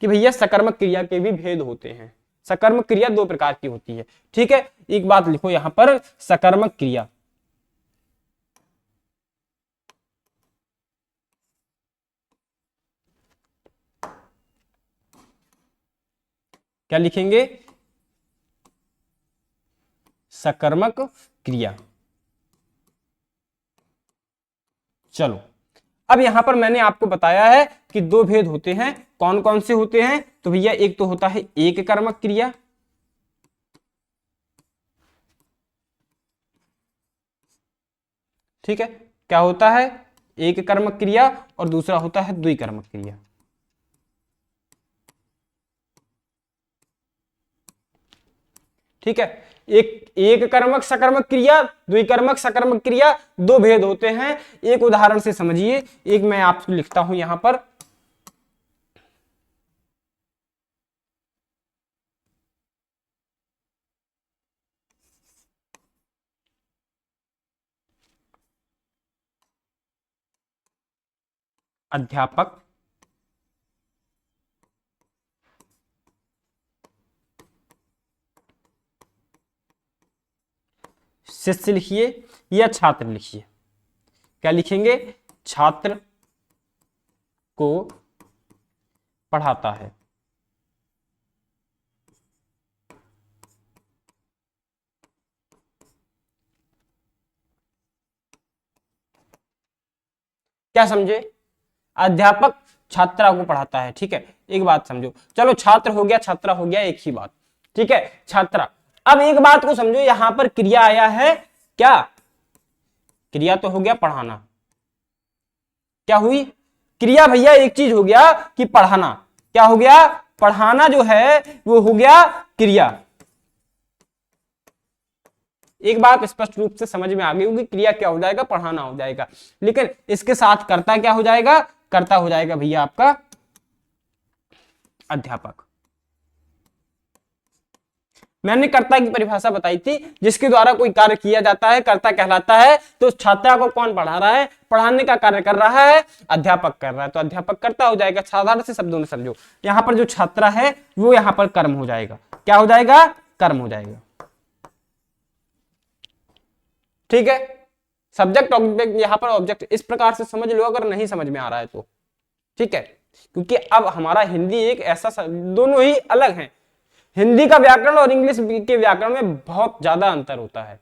कि भैया सकर्मक क्रिया के भी भेद होते हैं। सकर्मक क्रिया दो प्रकार की होती है, ठीक है। एक बात लिखो यहां पर, सकर्मक क्रिया, क्या लिखेंगे? सकर्मक क्रिया। चलो, अब यहां पर मैंने आपको बताया है कि दो भेद होते हैं। कौन कौन से होते हैं? तो भैया एक तो होता है एक कर्मक क्रिया, ठीक है। क्या होता है? एक कर्मक क्रिया, और दूसरा होता है द्विकर्मक क्रिया, ठीक है। एक कर्मक सकर्मक क्रिया, द्विकर्मक सकर्मक क्रिया, दो भेद होते हैं। एक उदाहरण से समझिए, एक मैं आपको लिखता हूं यहां पर। अध्यापक, शिष्य लिखिए या छात्र लिखिए। क्या लिखेंगे? छात्र को पढ़ाता है। क्या समझे? अध्यापक छात्रा को पढ़ाता है। ठीक है, एक बात समझो, चलो छात्र हो गया छात्रा हो गया, एक ही बात। ठीक है, छात्रा। अब एक बात को समझो, यहां पर क्रिया आया है, क्या क्रिया तो हो गया पढ़ाना। क्या हुई क्रिया भैया? एक चीज हो गया कि पढ़ाना। क्या हो गया? पढ़ाना जो है वो हो गया क्रिया। एक बात स्पष्ट रूप से समझ में आ गई होगी, क्रिया क्या हो जाएगा? पढ़ाना हो जाएगा। लेकिन इसके साथ कर्ता क्या हो जाएगा? कर्ता हो जाएगा भैया आपका अध्यापक। मैंने कर्ता की परिभाषा बताई थी, जिसके द्वारा कोई कार्य किया जाता है कर्ता कहलाता है। तो छात्रा को कौन पढ़ा रहा है? पढ़ाने का कार्य कर रहा है अध्यापक कर रहा है, तो अध्यापक कर्ता हो जाएगा। साधारण से शब्दों में समझो, यहां पर जो छात्रा है वो यहां पर कर्म हो जाएगा। क्या हो जाएगा? कर्म हो जाएगा। ठीक है, सब्जेक्ट ऑब्जेक्ट, यहां पर ऑब्जेक्ट, इस प्रकार से समझ लो अगर नहीं समझ में आ रहा है तो। ठीक है, क्योंकि अब हमारा हिंदी एक ऐसा, दोनों ही अलग हैं। हिंदी का व्याकरण और इंग्लिश के व्याकरण में बहुत ज्यादा अंतर होता है,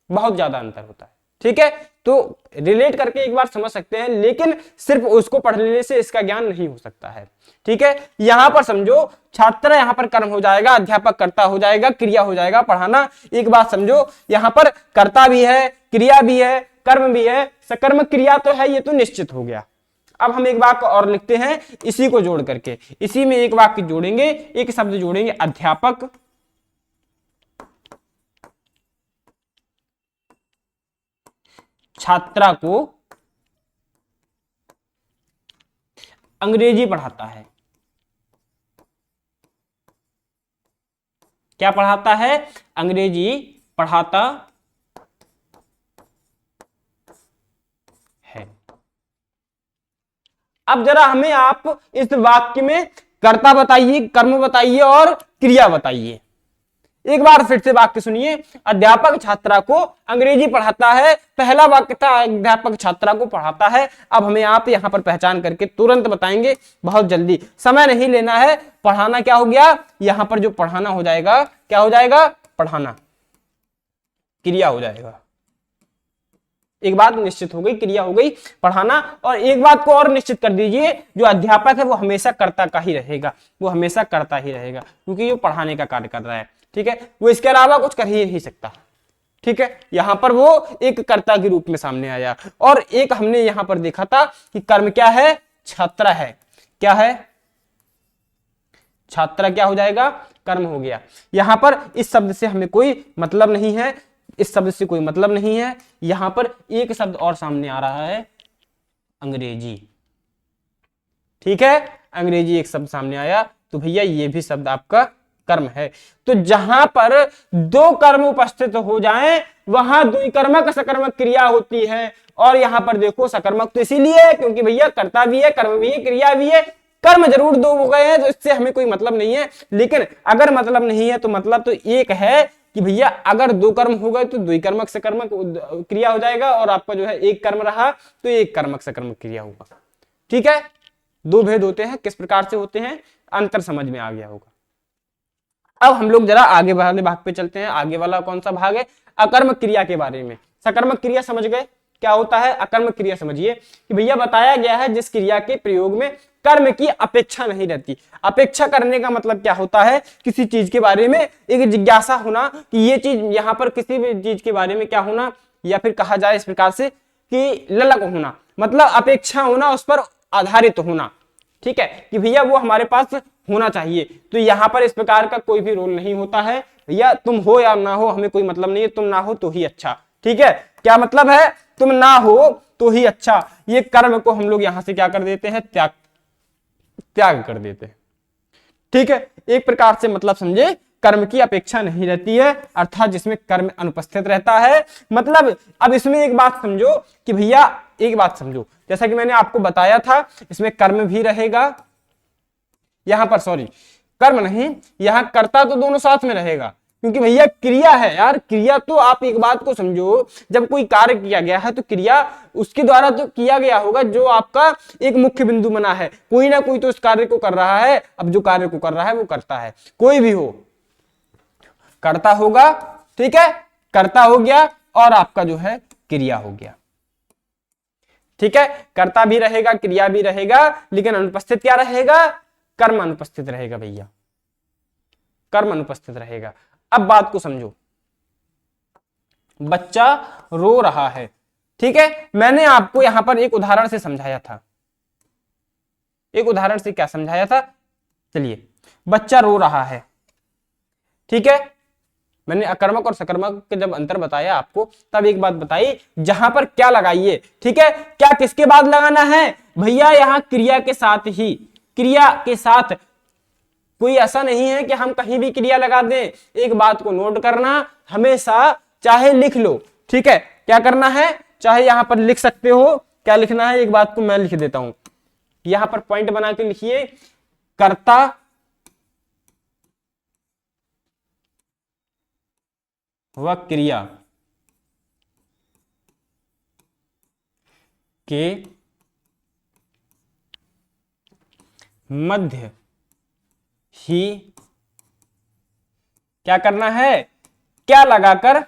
बहुत ज्यादा अंतर होता है। ठीक है, तो रिलेट करके एक बार समझ सकते हैं, लेकिन सिर्फ उसको पढ़ लेने से इसका ज्ञान नहीं हो सकता है। ठीक है, यहां पर समझो, छात्र यहां पर कर्म हो जाएगा, अध्यापक कर्ता हो जाएगा, क्रिया हो जाएगा पढ़ाना। एक बात समझो, यहां पर कर्ता भी है, क्रिया भी है, कर्म भी है, सकर्मक क्रिया तो है, ये तो निश्चित हो गया। अब हम एक वाक्य और लिखते हैं इसी को जोड़ करके, इसी में एक वाक्य जोड़ेंगे, एक शब्द जोड़ेंगे, अध्यापक छात्रा को अंग्रेजी पढ़ाता है। क्या पढ़ाता है? अंग्रेजी पढ़ाता है। अब जरा हमें आप इस वाक्य में कर्ता बताइए, कर्म बताइए और क्रिया बताइए। एक बार फिर से वाक्य सुनिए, अध्यापक छात्रा को अंग्रेजी पढ़ाता है। पहला वाक्य था अध्यापक छात्रा को पढ़ाता है। अब हमें आप यहां पर पहचान करके तुरंत बताएंगे, बहुत जल्दी, समय नहीं लेना है। पढ़ाना क्या हो गया? यहां पर जो पढ़ाना हो जाएगा, क्या हो जाएगा? पढ़ाना क्रिया हो जाएगा। एक बात निश्चित हो गई, क्रिया हो गई पढ़ाना। और एक बात को और निश्चित कर दीजिए, जो अध्यापक है वो हमेशा कर्ता का ही रहेगा, वो हमेशा कर्ता ही रहेगा, क्योंकि वो पढ़ाने का कार्य कर रहा है। ठीक है, वो इसके अलावा कुछ कर ही नहीं सकता। ठीक है, यहां पर वो एक कर्ता के रूप में सामने आया। और एक हमने यहां पर देखा था कि कर्म क्या है? छात्रा है। क्या है? छात्रा क्या हो जाएगा? कर्म हो गया। यहां पर इस शब्द से हमें कोई मतलब नहीं है, इस शब्द से कोई मतलब नहीं है। यहां पर एक शब्द और सामने आ रहा है, अंग्रेजी। ठीक है, अंग्रेजी एक शब्द सामने आया, तो भैया ये भी शब्द आपका कर्म है। तो जहां पर दो कर्म उपस्थित हो जाएं, वहां द्विकर्मक सकर्मक क्रिया होती है। और यहां पर देखो, सकर्मक तो इसीलिए है क्योंकि भैया कर्ता भी है, कर्म भी है, क्रिया भी है। कर्म जरूर दो हो गए हैं, तो इससे हमें कोई मतलब नहीं है। लेकिन अगर मतलब नहीं है तो मतलब तो एक है कि भैया अगर दो कर्म हो गए तो द्विकर्मक सकर्मक क्रिया हो जाएगा, और आपका जो है एक कर्म रहा तो एक कर्मक सकर्मक क्रिया होगा। ठीक है, दो भेद होते हैं, किस प्रकार से होते हैं अंतर समझ में आ गया होगा। अब हम लोग जरा आगे वाले भाग पे चलते हैं। आगे वाला कौन सा भाग है? अकर्म क्रिया के बारे में। सकर्मक क्रिया समझ गए क्या होता है? अकर्म क्रिया समझिए कि भैया बताया गया है जिस क्रिया के प्रयोग में कर्म की अपेक्षा नहीं रहती। अपेक्षा करने का मतलब क्या होता है? किसी चीज के बारे में एक जिज्ञासा होना कि ये चीज, यहां पर किसी भी चीज के बारे में क्या होना, या फिर कहा जाए इस प्रकार से कि ललक होना, मतलब अपेक्षा होना, उस पर आधारित होना। ठीक है, कि भैया वो हमारे पास होना चाहिए। तो यहाँ पर इस प्रकार का कोई भी रोल नहीं होता है भैया, तुम हो या ना हो हमें कोई मतलब नहीं है, तुम ना हो तो ही अच्छा। ठीक है, क्या मतलब है, तुम ना हो तो ही अच्छा। ये कर्म को हम लोग यहां से क्या कर देते हैं, त्याग त्याग कर देते हैं। ठीक है, एक प्रकार से मतलब समझे, कर्म की अपेक्षा नहीं रहती है, अर्थात जिसमें कर्म अनुपस्थित रहता है। मतलब अब इसमें एक बात समझो कि भैया, एक बात समझो, जैसा कि मैंने आपको बताया था, इसमें कर्म भी रहेगा, यहां पर सॉरी कर्म नहीं, यहां कर्ता तो दोनों साथ में रहेगा, क्योंकि भैया क्रिया है यार। क्रिया तो आप एक बात को समझो, जब कोई कार्य किया गया है तो क्रिया उसके द्वारा तो किया गया होगा जो आपका एक मुख्य बिंदु बना है, कोई ना कोई तो उस कार्य को कर रहा है। अब जो कार्य को कर रहा है वो करता है, कोई भी हो कर्ता होगा। ठीक है, कर्ता हो गया और आपका जो है क्रिया हो गया। ठीक है, कर्ता भी रहेगा, क्रिया भी रहेगा, लेकिन अनुपस्थित क्या रहेगा, कर्म अनुपस्थित रहेगा भैया, कर्म अनुपस्थित रहेगा। अब बात को समझो, बच्चा रो रहा है। ठीक है, मैंने आपको यहां पर एक उदाहरण से समझाया था, एक उदाहरण से क्या समझाया था, चलिए, बच्चा रो रहा है। ठीक है, मैंने अकर्मक और सकर्मक के जब अंतर बताया आपको, तब एक बात बताई, जहां पर क्या लगाइए। ठीक है, क्या किसके बाद लगाना है भैया, यहां क्रिया के साथ ही, क्रिया के साथ। कोई ऐसा नहीं है कि हम कहीं भी क्रिया लगा दें। एक बात को नोट करना हमेशा, चाहे लिख लो। ठीक है, क्या करना है, चाहे यहां पर लिख सकते हो, क्या लिखना है, एक बात को मैं लिख देता हूं, यहां पर पॉइंट बना के लिखिए, कर्ता व क्रिया के मध्य ही क्या करना है, क्या लगाकर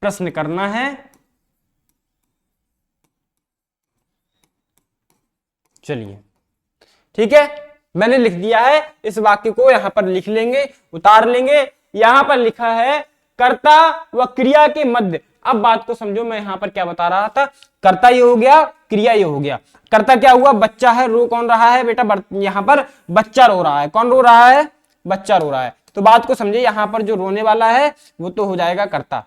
प्रश्न करना है। चलिए, ठीक है, मैंने लिख दिया है, इस वाक्य को यहां पर लिख लेंगे, उतार लेंगे। यहां पर लिखा है कर्ता व क्रिया के मध्य। अब बात को समझो, मैं यहां पर क्या बता रहा था, कर्ता ये हो गया, क्रिया ये हो गया। कर्ता क्या हुआ, बच्चा है, रो कौन रहा है बेटा, यहां पर बच्चा रो रहा है। कौन रो रहा है, बच्चा रो रहा है। तो बात को समझे, यहां पर जो रोने वाला है वो तो हो जाएगा कर्ता।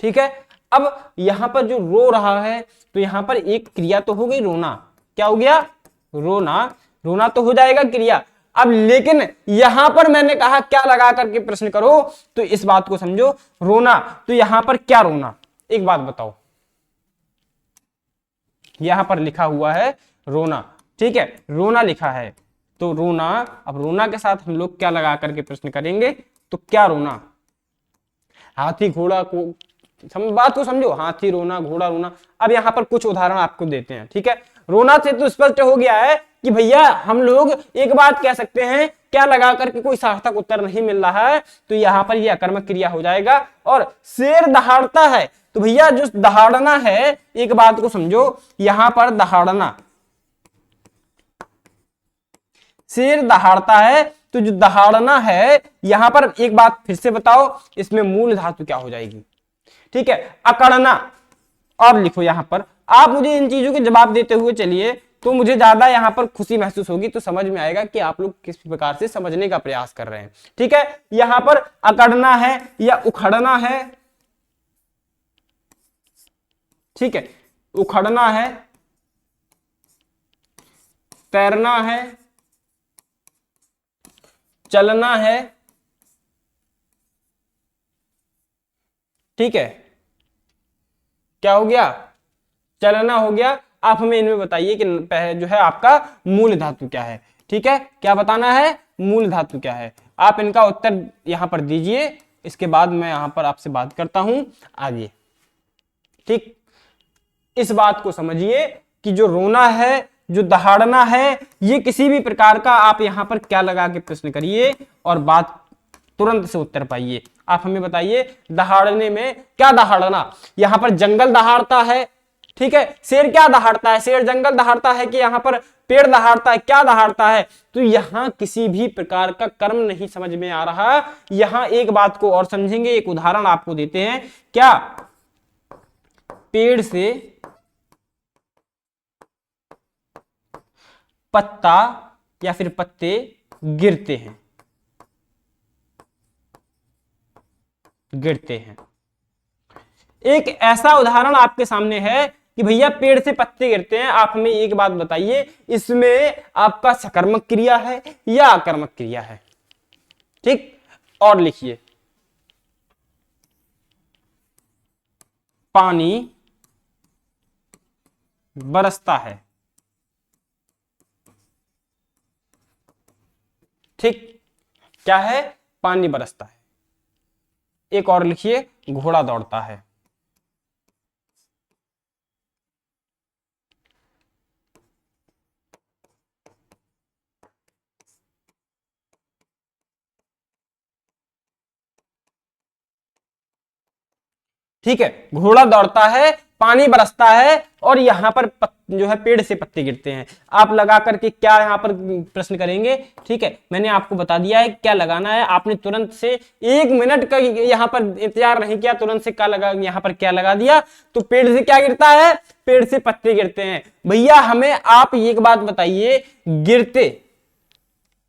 ठीक है, अब यहां पर जो रो रहा है, तो यहां पर एक क्रिया तो हो गई, रोना। क्या हो गया, रोना, रोना तो हो जाएगा क्रिया। अब लेकिन यहां पर मैंने कहा क्या लगा करके प्रश्न करो, तो इस बात को समझो, रोना, तो यहां पर क्या रोना, एक बात बताओ, यहां पर लिखा हुआ है रोना। ठीक है, रोना लिखा है, तो रोना, अब रोना के साथ हम लोग क्या लगा करके प्रश्न करेंगे, तो क्या रोना, हाथी घोड़ा को, बात को समझो, हाथी रोना, घोड़ा रोना। अब यहां पर कुछ उदाहरण आपको देते हैं। ठीक है, रोना से तो स्पष्ट हो गया है कि भैया हम लोग एक बात कह सकते हैं, क्या लगा करके कोई सार्थक उत्तर नहीं मिल रहा है, तो यहां पर यह अकर्मक क्रिया हो जाएगा। और शेर दहाड़ता है, तो भैया जो दहाड़ना है, एक बात को समझो, यहां पर दहाड़ना, शेर दहाड़ता है, तो जो दहाड़ना है, यहां पर एक बात फिर से बताओ, इसमें मूल धातु क्या हो जाएगी। ठीक है, अकड़ना। और लिखो यहां पर, आप मुझे इन चीजों के जवाब देते हुए चलिए, तो मुझे ज्यादा यहां पर खुशी महसूस होगी, तो समझ में आएगा कि आप लोग किस प्रकार से समझने का प्रयास कर रहे हैं। ठीक है, यहां पर अकड़ना है या उखड़ना है। ठीक है, उखड़ना है, तैरना है, चलना है। ठीक है, क्या हो गया, चलना हो गया। आप हमें इनमें बताइए कि जो है आपका मूल धातु क्या है। ठीक है, क्या बताना है, मूल धातु क्या है। आप इनका उत्तर यहां पर दीजिए, इसके बाद मैं यहां पर आपसे बात करता हूं आगे। ठीक, इस बात को समझिए कि जो रोना है, जो दहाड़ना है, ये किसी भी प्रकार का आप यहां पर क्या लगा के प्रश्न करिए और बात तुरंत से उत्तर पाइए। आप हमें बताइए, दहाड़ने में क्या दहाड़ना, यहां पर जंगल दहाड़ता है, ठीक है, शेर क्या दहाड़ता है, शेर जंगल दहाड़ता है कि यहाँ पर पेड़ दहाड़ता है, क्या दहाड़ता है। तो यहाँ किसी भी प्रकार का कर्म नहीं समझ में आ रहा। यहाँ एक बात को और समझेंगे, एक उदाहरण आपको देते हैं। क्या पेड़ से पत्ता या फिर पत्ते गिरते हैं, गिरते हैं। एक ऐसा उदाहरण आपके सामने है कि भैया पेड़ से पत्ते गिरते हैं। आप हमें एक बात बताइए, इसमें आपका सकर्मक क्रिया है या आकर्मक क्रिया है? ठीक, और लिखिए, पानी बरसता है। ठीक, क्या है? पानी बरसता है। एक और लिखिए, घोड़ा दौड़ता है। ठीक है, घोड़ा दौड़ता है, पानी बरसता है, और यहां पर जो है पेड़ से पत्ते गिरते हैं। आप लगा करके क्या यहां पर प्रश्न करेंगे? ठीक है, मैंने आपको बता दिया है क्या लगाना है। आपने तुरंत से 1 मिनट का यहां पर इंतजार नहीं किया, तुरंत से क्या लगा, यहां पर क्या लगा दिया। तो पेड़ से क्या गिरता है? पेड़ से पत्ते गिरते हैं। भैया हमें आप एक बात बताइए, गिरते,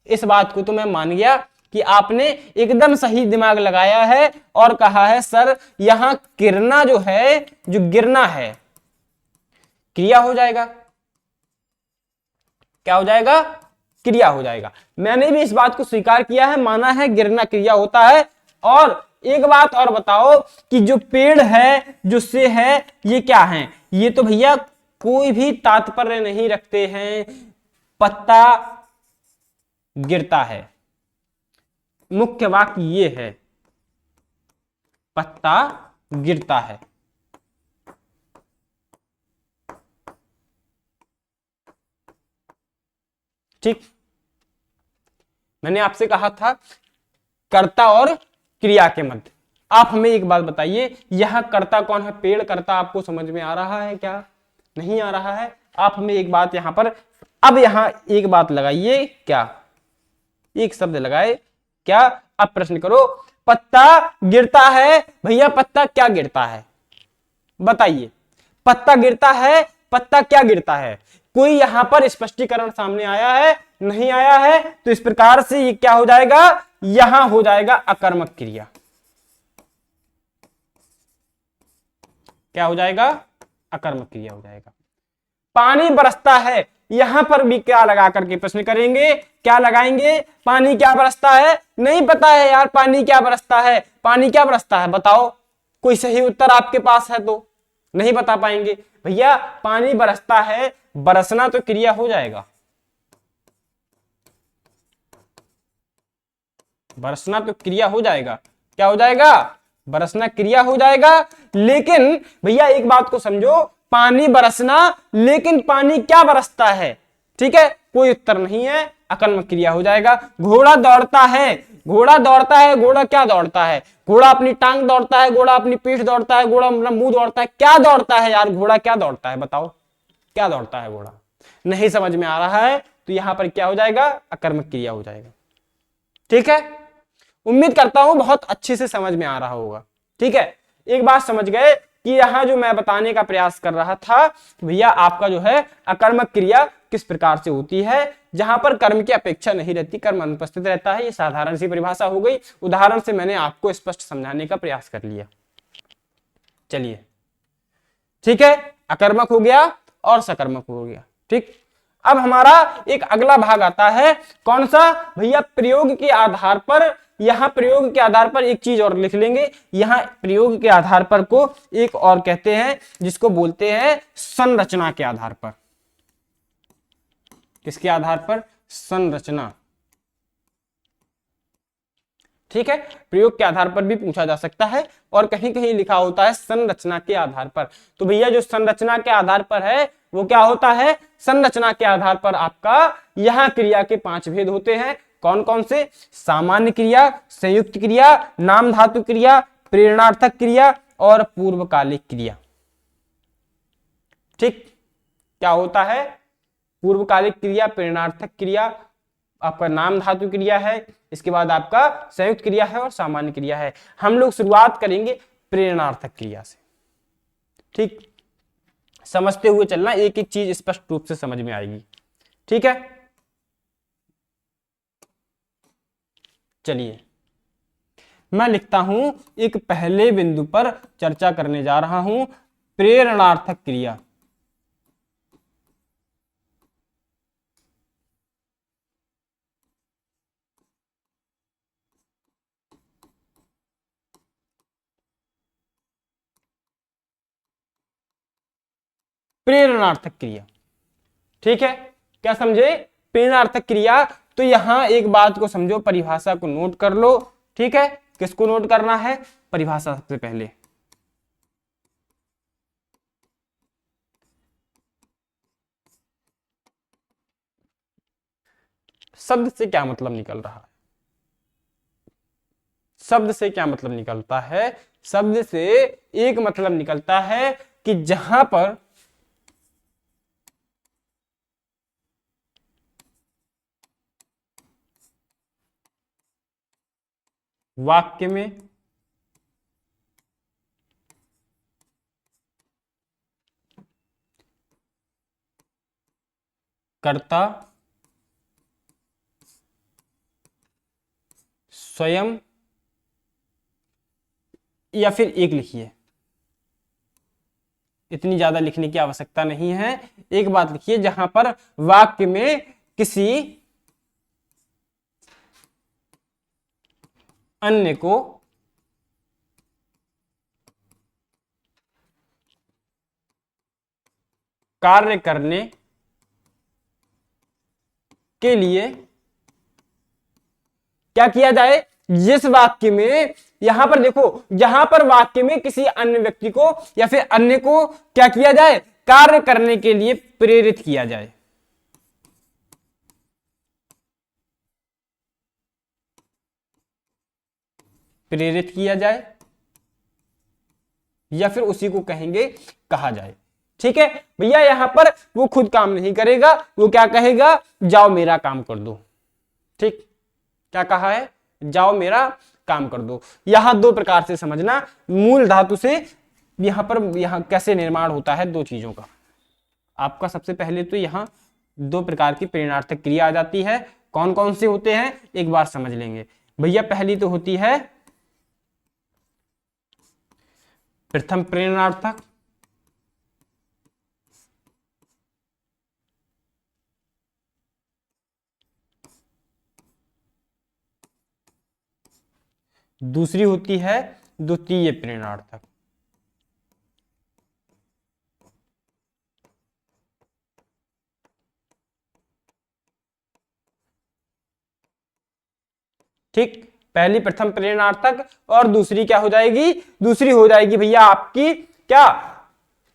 इस बात को तो मैं मान गया कि आपने एकदम सही दिमाग लगाया है और कहा है सर यहां गिरना जो है, जो गिरना है क्रिया हो जाएगा। क्या हो जाएगा? क्रिया हो जाएगा। मैंने भी इस बात को स्वीकार किया है, माना है गिरना क्रिया होता है। और एक बात और बताओ कि जो पेड़ है, जो से है, ये क्या है? ये तो भैया कोई भी तात्पर्य नहीं रखते हैं। पत्ता गिरता है, मुख्य वाक्य ये है, पत्ता गिरता है। ठीक, मैंने आपसे कहा था कर्ता और क्रिया के मध्य। आप हमें एक बात बताइए, यहां कर्ता कौन है? पेड़ कर्ता आपको समझ में आ रहा है क्या? नहीं आ रहा है? आप हमें एक बात यहां पर, अब यहां एक बात लगाइए, क्या एक शब्द लगाए, क्या? अब प्रश्न करो, पत्ता गिरता है। भैया पत्ता क्या गिरता है? बताइए, पत्ता गिरता है, पत्ता क्या गिरता है? कोई यहां पर स्पष्टीकरण सामने आया है? नहीं आया है। तो इस प्रकार से ये क्या हो जाएगा? यहां हो जाएगा अकर्मक क्रिया। क्या हो जाएगा? अकर्मक क्रिया हो जाएगा। पानी बरसता है, यहां पर भी क्या लगा करके प्रश्न करेंगे? क्या लगाएंगे? पानी क्या बरसता है? नहीं पता है यार, पानी क्या बरसता है? पानी क्या बरसता है बताओ। कोई सही उत्तर आपके पास है तो नहीं बता पाएंगे। भैया पानी बरसता है, बरसना तो क्रिया हो जाएगा, बरसना तो क्रिया हो जाएगा। क्या हो जाएगा? बरसना क्रिया हो जाएगा। लेकिन भैया एक बात को समझो, पानी बरसना, लेकिन पानी क्या बरसता है? ठीक है, कोई उत्तर नहीं है, अकर्मक क्रिया हो जाएगा। घोड़ा दौड़ता है, घोड़ा दौड़ता है, घोड़ा क्या दौड़ता है? घोड़ा अपनी टांग दौड़ता है, घोड़ा अपनी पीठ दौड़ता है, घोड़ा अपना मुंह दौड़ता है। क्या दौड़ता है यार? घोड़ा क्या दौड़ता है बताओ, क्या दौड़ता है घोड़ा? नहीं समझ में आ रहा है तो यहां पर क्या हो जाएगा? अकर्मक क्रिया हो जाएगा। ठीक है, उम्मीद करता हूं बहुत अच्छे से समझ में आ रहा होगा। ठीक है, एक बात समझ गए कि यहां जो मैं बताने का प्रयास कर रहा था, भैया आपका जो है अकर्मक क्रिया किस प्रकार से होती है, जहां पर कर्म की अपेक्षा नहीं रहती, कर्म अनुपस्थित रहता है। ये साधारण सी परिभाषा हो गई, उदाहरण से मैंने आपको स्पष्ट समझाने का प्रयास कर लिया। चलिए, ठीक है, अकर्मक हो गया और सकर्मक हो गया। ठीक, अब हमारा एक अगला भाग आता है, कौन सा? भैया प्रयोग के आधार पर। यहां प्रयोग के आधार पर एक चीज और लिख लेंगे, यहां प्रयोग के आधार पर को एक और कहते हैं, जिसको बोलते हैं संरचना के आधार पर। किसके आधार पर? संरचना। ठीक है, प्रयोग के आधार पर भी पूछा जा सकता है और कहीं कहीं लिखा होता है संरचना के आधार पर। तो भैया जो संरचना के आधार पर है वो क्या होता है? संरचना के आधार पर आपका यहां क्रिया के 5 भेद होते हैं। कौन कौन से? सामान्य क्रिया, संयुक्त क्रिया, नाम धातु क्रिया, प्रेरणार्थक क्रिया और पूर्वकालिक क्रिया। ठीक, क्या होता है, पूर्वकालिक क्रिया, प्रेरणार्थक क्रिया, आपका नाम धातु क्रिया है, इसके बाद आपका संयुक्त क्रिया है और सामान्य क्रिया है। हम लोग शुरुआत करेंगे प्रेरणार्थक क्रिया से। ठीक, समझते हुए चलना, एक एक चीज स्पष्ट रूप से समझ में आएगी। ठीक है, चलिए मैं लिखता हूं, एक पहले बिंदु पर चर्चा करने जा रहा हूं, प्रेरणार्थक क्रिया। प्रेरणार्थक क्रिया, ठीक है, क्या समझे, प्रेरणार्थक क्रिया। तो यहां एक बात को समझो, परिभाषा को नोट कर लो। ठीक है, किसको नोट करना है, परिभाषा सबसे पहले। शब्द से क्या मतलब निकल रहा है, शब्द से क्या मतलब निकलता है, शब्द से एक मतलब निकलता है कि जहां पर वाक्य में कर्ता स्वयं, या फिर एक लिखिए, इतनी ज्यादा लिखने की आवश्यकता नहीं है, एक बात लिखिए, जहां पर वाक्य में किसी अन्य को कार्य करने के लिए क्या किया जाए, जिस वाक्य में, यहां पर देखो, जहां पर वाक्य में किसी अन्य व्यक्ति को या फिर अन्य को क्या किया जाए, कार्य करने के लिए प्रेरित किया जाए। प्रेरित किया जाए या फिर उसी को कहेंगे कहा जाए। ठीक है भैया, यहां पर वो खुद काम नहीं करेगा, वो क्या कहेगा, जाओ मेरा काम कर दो। ठीक, क्या कहा है, जाओ मेरा काम कर दो। यहां दो प्रकार से समझना, मूल धातु से यहां पर यहां कैसे निर्माण होता है दो चीजों का। आपका सबसे पहले तो यहां दो प्रकार की प्रेरणार्थक क्रिया आ जाती है, कौन कौन से होते हैं एक बार समझ लेंगे भैया। पहली तो होती है प्रथम प्रेरणार्थक, दूसरी होती है द्वितीय प्रेरणार्थक। ठीक, पहली प्रथम प्रेरणार्थक और दूसरी क्या हो जाएगी, दूसरी हो जाएगी भैया आपकी क्या,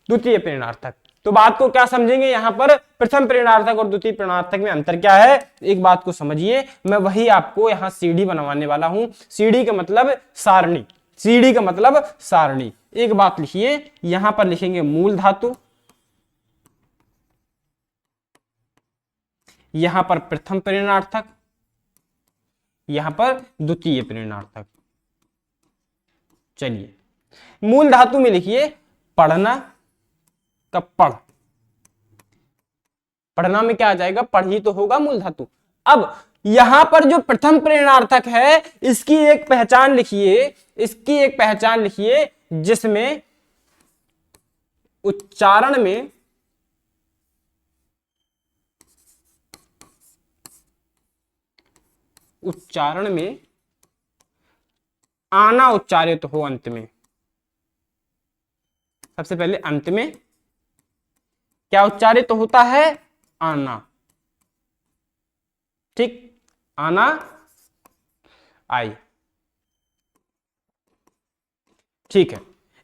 द्वितीय प्रेरणार्थक। तो बात को क्या समझेंगे, यहां पर प्रथम प्रेरणार्थक और द्वितीय प्रेरणार्थक में अंतर क्या है, एक बात को समझिए, मैं वही आपको यहां सीढ़ी बनवाने वाला हूं। सीढ़ी का मतलब सारणी, सीढ़ी का मतलब सारणी। एक बात लिखिए, यहां पर लिखेंगे मूल धातु, यहां पर प्रथम प्रेरणार्थक, यहां पर द्वितीय प्रेरणार्थक। चलिए, मूल धातु में लिखिए पढ़ना का पढ़, पढ़ना में क्या आ जाएगा, पढ़ ही तो होगा मूल धातु। अब यहां पर जो प्रथम प्रेरणार्थक है, इसकी एक पहचान लिखिए, इसकी एक पहचान लिखिए, जिसमें उच्चारण में आना उच्चारित हो अंत में। सबसे पहले अंत में क्या उच्चारित होता है, आना। ठीक, आना आई। ठीक है,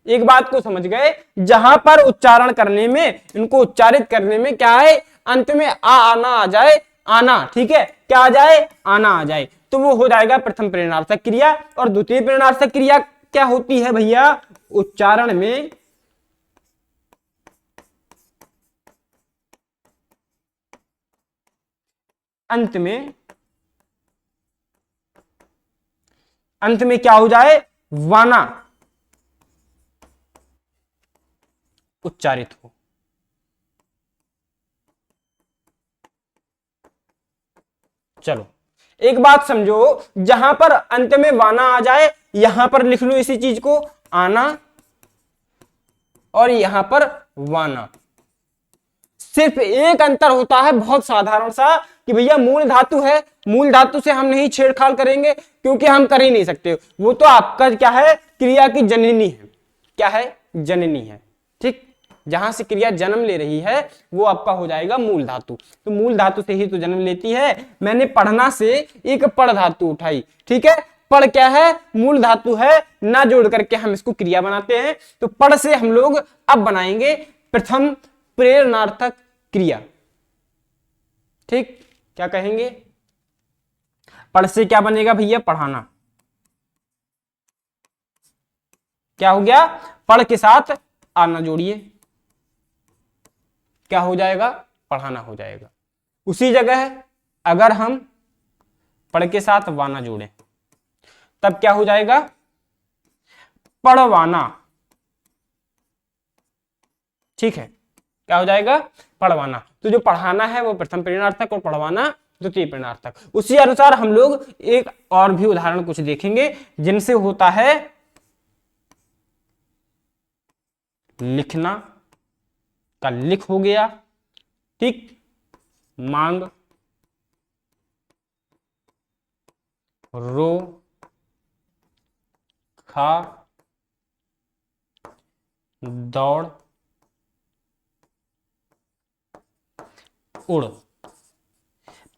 एक बात को समझ गए, जहां पर उच्चारण करने में, इनको उच्चारित करने में क्या है, अंत में आना आ जाए, आना। ठीक है, क्या आ जाए, आना आ जाए, तो वो हो जाएगा प्रथम प्रेरणार्थक क्रिया। और द्वितीय प्रेरणार्थक क्रिया क्या होती है भैया, उच्चारण में अंत में क्या हो जाए, वाना उच्चारित हो। चलो एक बात समझो, जहां पर अंत में वाना आ जाए यहां पर लिख लो इसी चीज को, आना, और यहां पर वाना। सिर्फ एक अंतर होता है बहुत साधारण सा, कि भैया मूल धातु है, मूल धातु से हम नहीं छेड़छाड़ करेंगे क्योंकि हम कर ही नहीं सकते, वो तो आपका क्या है, क्रिया की जननी है। क्या है, जननी है। ठीक, जहां से क्रिया जन्म ले रही है वो आपका हो जाएगा मूल धातु। तो मूल धातु से ही तो जन्म लेती है। मैंने पढ़ना से एक पढ़ धातु उठाई, ठीक है, पढ़ क्या है, मूल धातु है, ना जोड़ करके हम इसको क्रिया बनाते हैं। तो पढ़ से हम लोग अब बनाएंगे प्रथम प्रेरणार्थक क्रिया। ठीक, क्या कहेंगे, पढ़ से क्या बनेगा भैया, पढ़ाना। क्या हो गया, पढ़ के साथ आना जोड़िए, क्या हो जाएगा, पढ़ाना हो जाएगा। उसी जगह अगर हम पढ़ के साथ वाना जोड़ें तब क्या हो जाएगा, पढ़वाना। ठीक है, क्या हो जाएगा, पढ़वाना। तो जो पढ़ाना है वो प्रथम प्रेरणार्थक और पढ़वाना द्वितीय प्रेरणार्थक। उसी अनुसार हम लोग एक और भी उदाहरण कुछ देखेंगे जिनसे होता है लिखना का लिख हो गया, ठीक, मांग, रो, खा, दौड़, उड़।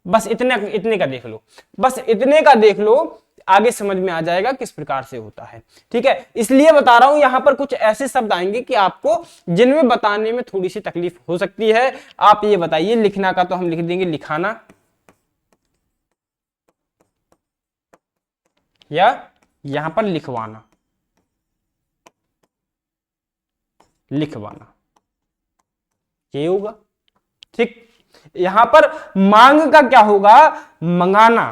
बस इतने का देख लो, बस इतने का देख लो, आगे समझ में आ जाएगा किस प्रकार से होता है। ठीक है, इसलिए बता रहा हूं, यहां पर कुछ ऐसे शब्द आएंगे कि आपको जिनमें बताने में थोड़ी सी तकलीफ हो सकती है। आप ये बताइए, लिखना का तो हम लिख देंगे लिखाना, या यहां पर लिखवाना, लिखवाना ये होगा। ठीक, यहां पर मांग का क्या होगा, मंगाना।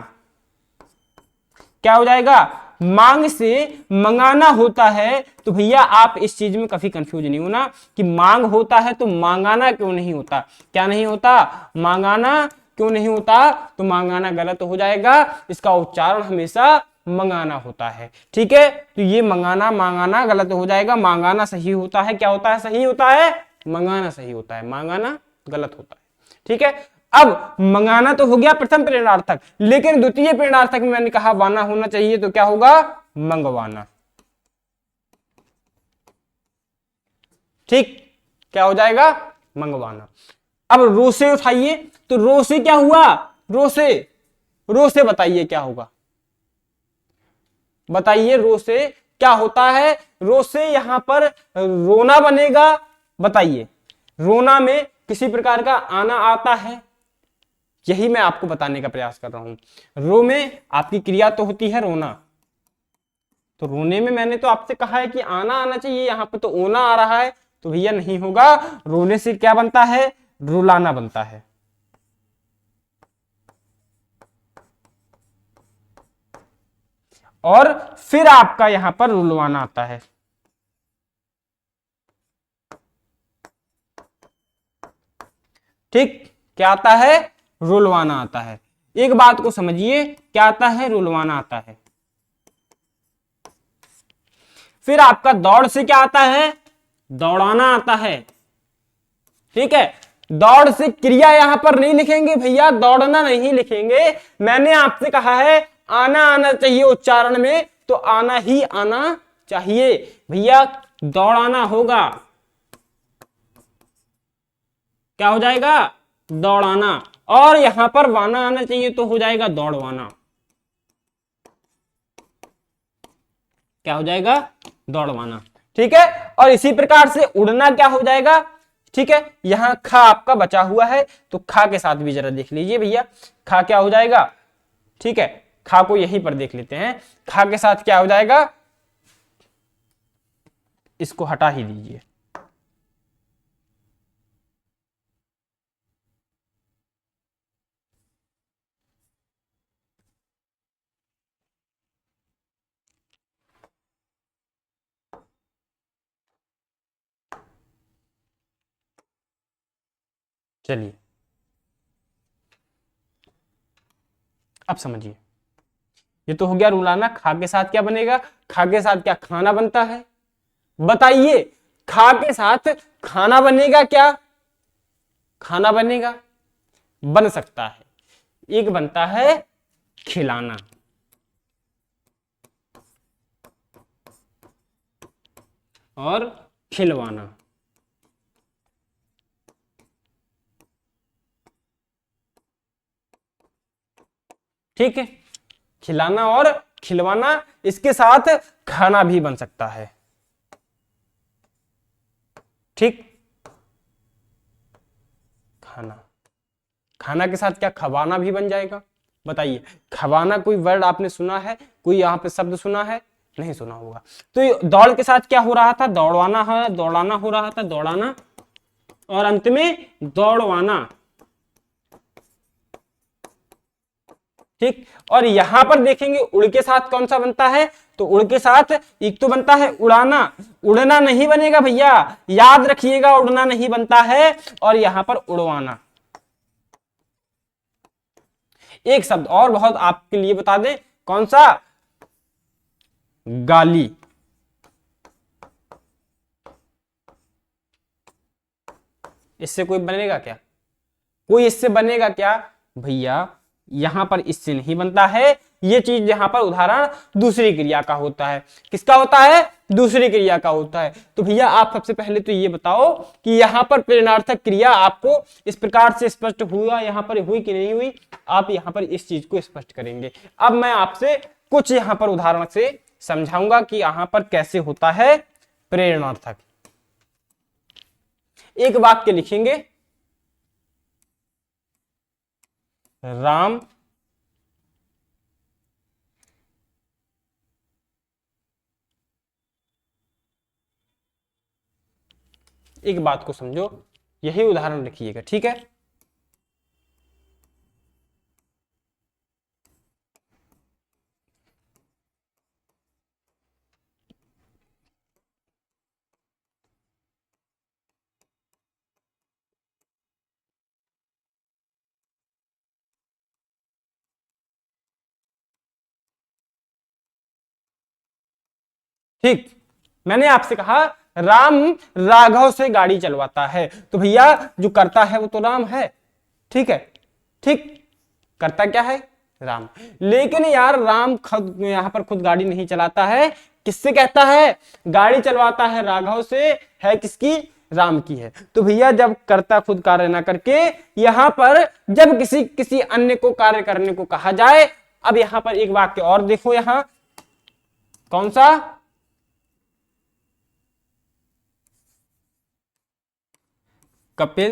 क्या हो जाएगा, मांग से मंगाना होता है। तो भैया आप इस चीज में कभी कंफ्यूज नहीं होना कि मांग होता है तो मांगाना क्यों नहीं होता। क्या नहीं होता, मांगाना क्यों नहीं होता, तो मांगाना गलत हो जाएगा, इसका उच्चारण हमेशा मंगाना होता है। ठीक है, तो ये मंगाना मांगाना गलत हो जाएगा, मांगाना सही होता है। क्या होता है, सही होता है, मंगाना सही होता है, मांगाना गलत होता है। ठीक है, अब मंगाना तो हो गया प्रथम प्रेरणार्थक, लेकिन द्वितीय प्रेरणार्थक में मैंने कहा वाना होना चाहिए, तो क्या होगा, मंगवाना। ठीक, क्या हो जाएगा, मंगवाना। अब रो से उठाइए, तो रो से क्या हुआ, रो से बताइए क्या होगा, बताइए रो से क्या होता है। रो से यहां पर रोना बनेगा। बताइए, रोना में किसी प्रकार का आना आता है, यही मैं आपको बताने का प्रयास कर रहा हूं। रो में आपकी क्रिया तो होती है रोना, तो रोने में मैंने तो आपसे कहा है कि आना आना चाहिए, यहां पे तो ओना आ रहा है, तो भैया नहीं होगा। रोने से क्या बनता है, रुलाना बनता है। और फिर आपका यहां पर रुलवाना आता है। ठीक, क्या आता है, रुलवाना आता है। एक बात को समझिए, क्या आता है, रुलवाना आता है। फिर आपका दौड़ से क्या आता है, दौड़ाना आता है। ठीक है, दौड़ से क्रिया यहां पर नहीं लिखेंगे भैया, दौड़ना नहीं लिखेंगे। मैंने आपसे कहा है आना आना चाहिए उच्चारण में, तो आना ही आना चाहिए भैया, दौड़ाना होगा। क्या हो जाएगा, दौड़ाना। और यहां पर वाना आना चाहिए, तो हो जाएगा दौड़वाना। क्या हो जाएगा, दौड़वाना। ठीक है, और इसी प्रकार से उड़ना क्या हो जाएगा। ठीक है, यहां खा आपका बचा हुआ है, तो खा के साथ भी जरा देख लीजिए भैया, खा क्या हो जाएगा। ठीक है, खा को यहीं पर देख लेते हैं, खा के साथ क्या हो जाएगा, इसको हटा ही दीजिए। चलिए अब समझिए, ये तो हो गया रुलाना। खा के साथ क्या बनेगा? खा के साथ क्या खाना बनता है? बताइए, खा के साथ खाना बनेगा क्या? खाना बनेगा, बन सकता है। एक बनता है खिलाना, और खिलवाना। ठीक है, खिलाना और खिलवाना, इसके साथ खाना भी बन सकता है। ठीक, खाना, खाना के साथ क्या खवाना भी बन जाएगा? बताइए, खवाना कोई वर्ड आपने सुना है? कोई यहाँ पे शब्द सुना है? नहीं सुना होगा। तो ये दौड़ के साथ क्या हो रहा था? दौड़वाना है, दौड़ाना हो रहा था, दौड़ाना, और अंत में दौड़वाना। ठीक, और यहां पर देखेंगे उड़ के साथ कौन सा बनता है? तो उड़ के साथ एक तो बनता है उड़ाना, उड़ना नहीं बनेगा भैया, याद रखिएगा, उड़ना नहीं बनता है। और यहां पर उड़वाना। एक शब्द और बहुत आपके लिए बता दें, कौन सा? गाली। इससे कोई बनेगा क्या? कोई इससे बनेगा क्या भैया? यहां पर इससे नहीं बनता है। ये चीज यहां पर उदाहरण दूसरी क्रिया का होता है। किसका होता है? दूसरी क्रिया का होता है। तो भैया आप सबसे पहले तो ये बताओ कि यहां पर प्रेरणार्थक क्रिया आपको इस प्रकार से स्पष्ट हुआ, यहां पर हुई कि नहीं हुई? आप यहां पर इस चीज को स्पष्ट करेंगे। अब मैं आपसे कुछ यहां पर उदाहरण से समझाऊंगा कि यहां पर कैसे होता है प्रेरणार्थक। एक वाक्य लिखेंगे, राम एक बात को समझो, यही उदाहरण लिखिएगा, ठीक है? ठीक, मैंने आपसे कहा राम राघव से गाड़ी चलवाता है, तो भैया जो करता है वो तो राम है। ठीक है, ठीक, करता क्या है? राम। लेकिन यार राम खुद यहां पर खुद गाड़ी नहीं चलाता है। किससे कहता है? गाड़ी चलवाता है राघव से, है किसकी? राम की है। तो भैया जब कर्ता खुद कार्य ना करके यहां पर जब किसी अन्य को कार्य करने को कहा जाए, अब यहां पर एक वाक्य और देखो, यहां कौन सा? कपिल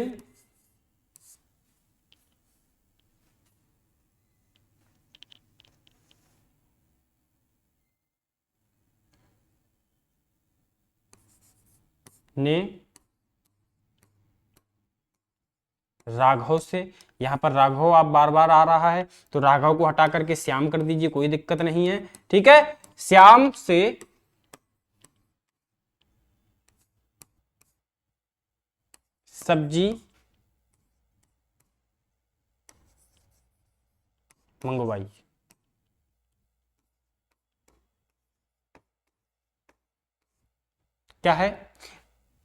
ने राघव से, यहां पर राघव आप बार बार आ रहा है तो राघव को हटा करके श्याम कर दीजिए, कोई दिक्कत नहीं है। ठीक है, श्याम से सब्जी मंगवाई। क्या है?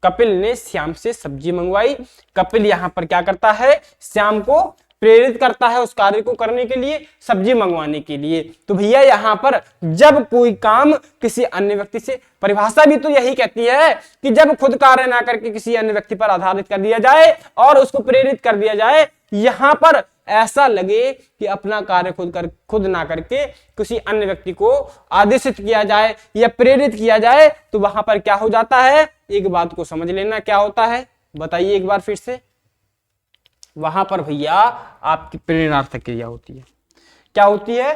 कपिल ने श्याम से सब्जी मंगवाई। कपिल यहां पर क्या करता है? श्याम को प्रेरित करता है उस कार्य को करने के लिए, सब्जी मंगवाने के लिए। तो भैया यहां पर जब कोई काम किसी अन्य व्यक्ति से, परिभाषा भी तो यही कहती है कि जब खुद कार्य ना करके किसी अन्य व्यक्ति पर आधारित कर दिया जाए और उसको प्रेरित कर दिया जाए, यहां पर ऐसा लगे कि अपना कार्य खुद ना करके किसी अन्य व्यक्ति को आदेशित किया जाए या प्रेरित किया जाए, तो वहां पर क्या हो जाता है? एक बात को समझ लेना, क्या होता है बताइए एक बार फिर से। वहां पर भैया आपकी प्रेरणार्थक क्रिया होती है। क्या होती है?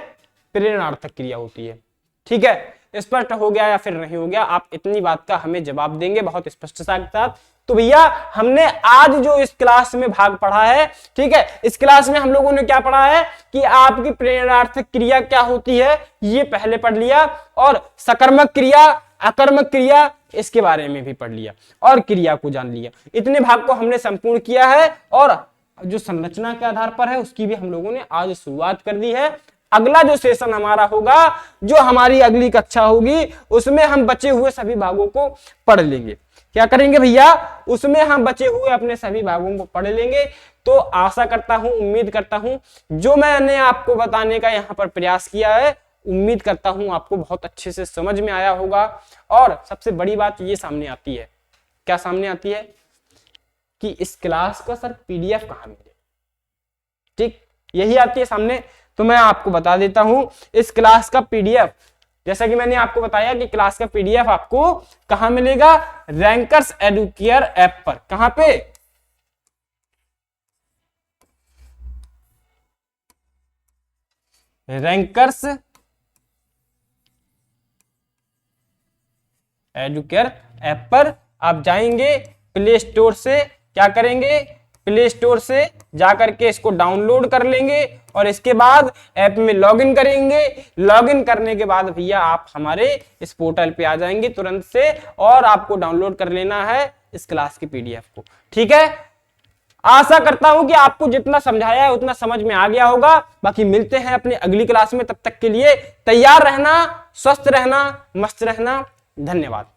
प्रेरणार्थक क्रिया होती है। ठीक है, स्पष्ट हो गया या फिर नहीं हो गया? आप इतनी बात का हमें जवाब देंगे बहुत स्पष्टता के साथ। तो भैया हमने आज जो इस क्लास में भाग पढ़ा है, ठीक है, इस क्लास में हम लोगों ने क्या पढ़ा है कि आपकी प्रेरणार्थक क्रिया क्या होती है ये पहले पढ़ लिया, और सकर्मक क्रिया, अकर्मक क्रिया, इसके बारे में भी पढ़ लिया, और क्रिया को जान लिया। इतने भाग को हमने संपूर्ण किया है। और जो संरचना के आधार पर है उसकी भी हम लोगों ने आज शुरुआत कर दी है। अगला जो सेशन हमारा होगा, जो हमारी अगली कक्षा होगी, उसमें हम बचे हुए सभी भागों को पढ़ लेंगे। क्या करेंगे भैया? उसमें हम बचे हुए अपने सभी भागों को पढ़ लेंगे। तो आशा करता हूं, उम्मीद करता हूं जो मैंने आपको बताने का यहां पर प्रयास किया है, उम्मीद करता हूं आपको बहुत अच्छे से समझ में आया होगा। और सबसे बड़ी बात ये सामने आती है, क्या सामने आती है कि इस क्लास का सर पीडीएफ कहां मिले, ठीक, यही आती है सामने। तो मैं आपको बता देता हूं इस क्लास का पीडीएफ, जैसा कि मैंने आपको बताया कि क्लास का पीडीएफ आपको कहां मिलेगा? रैंकर्स एडुकेयर ऐप पर। कहां पे? रैंकर्स एडुकेयर ऐप पर आप जाएंगे, प्ले स्टोर से क्या करेंगे? प्ले स्टोर से जाकर के इसको डाउनलोड कर लेंगे और इसके बाद ऐप में लॉगिन करेंगे। लॉगिन करने के बाद भैया आप हमारे इस पोर्टल पे आ जाएंगे तुरंत से, और आपको डाउनलोड कर लेना है इस क्लास की पीडीएफ को, ठीक है। आशा करता हूं कि आपको जितना समझाया है उतना समझ में आ गया होगा। बाकी मिलते हैं अपनी अगली क्लास में, तब तक के लिए तैयार रहना, स्वस्थ रहना, मस्त रहना। धन्यवाद।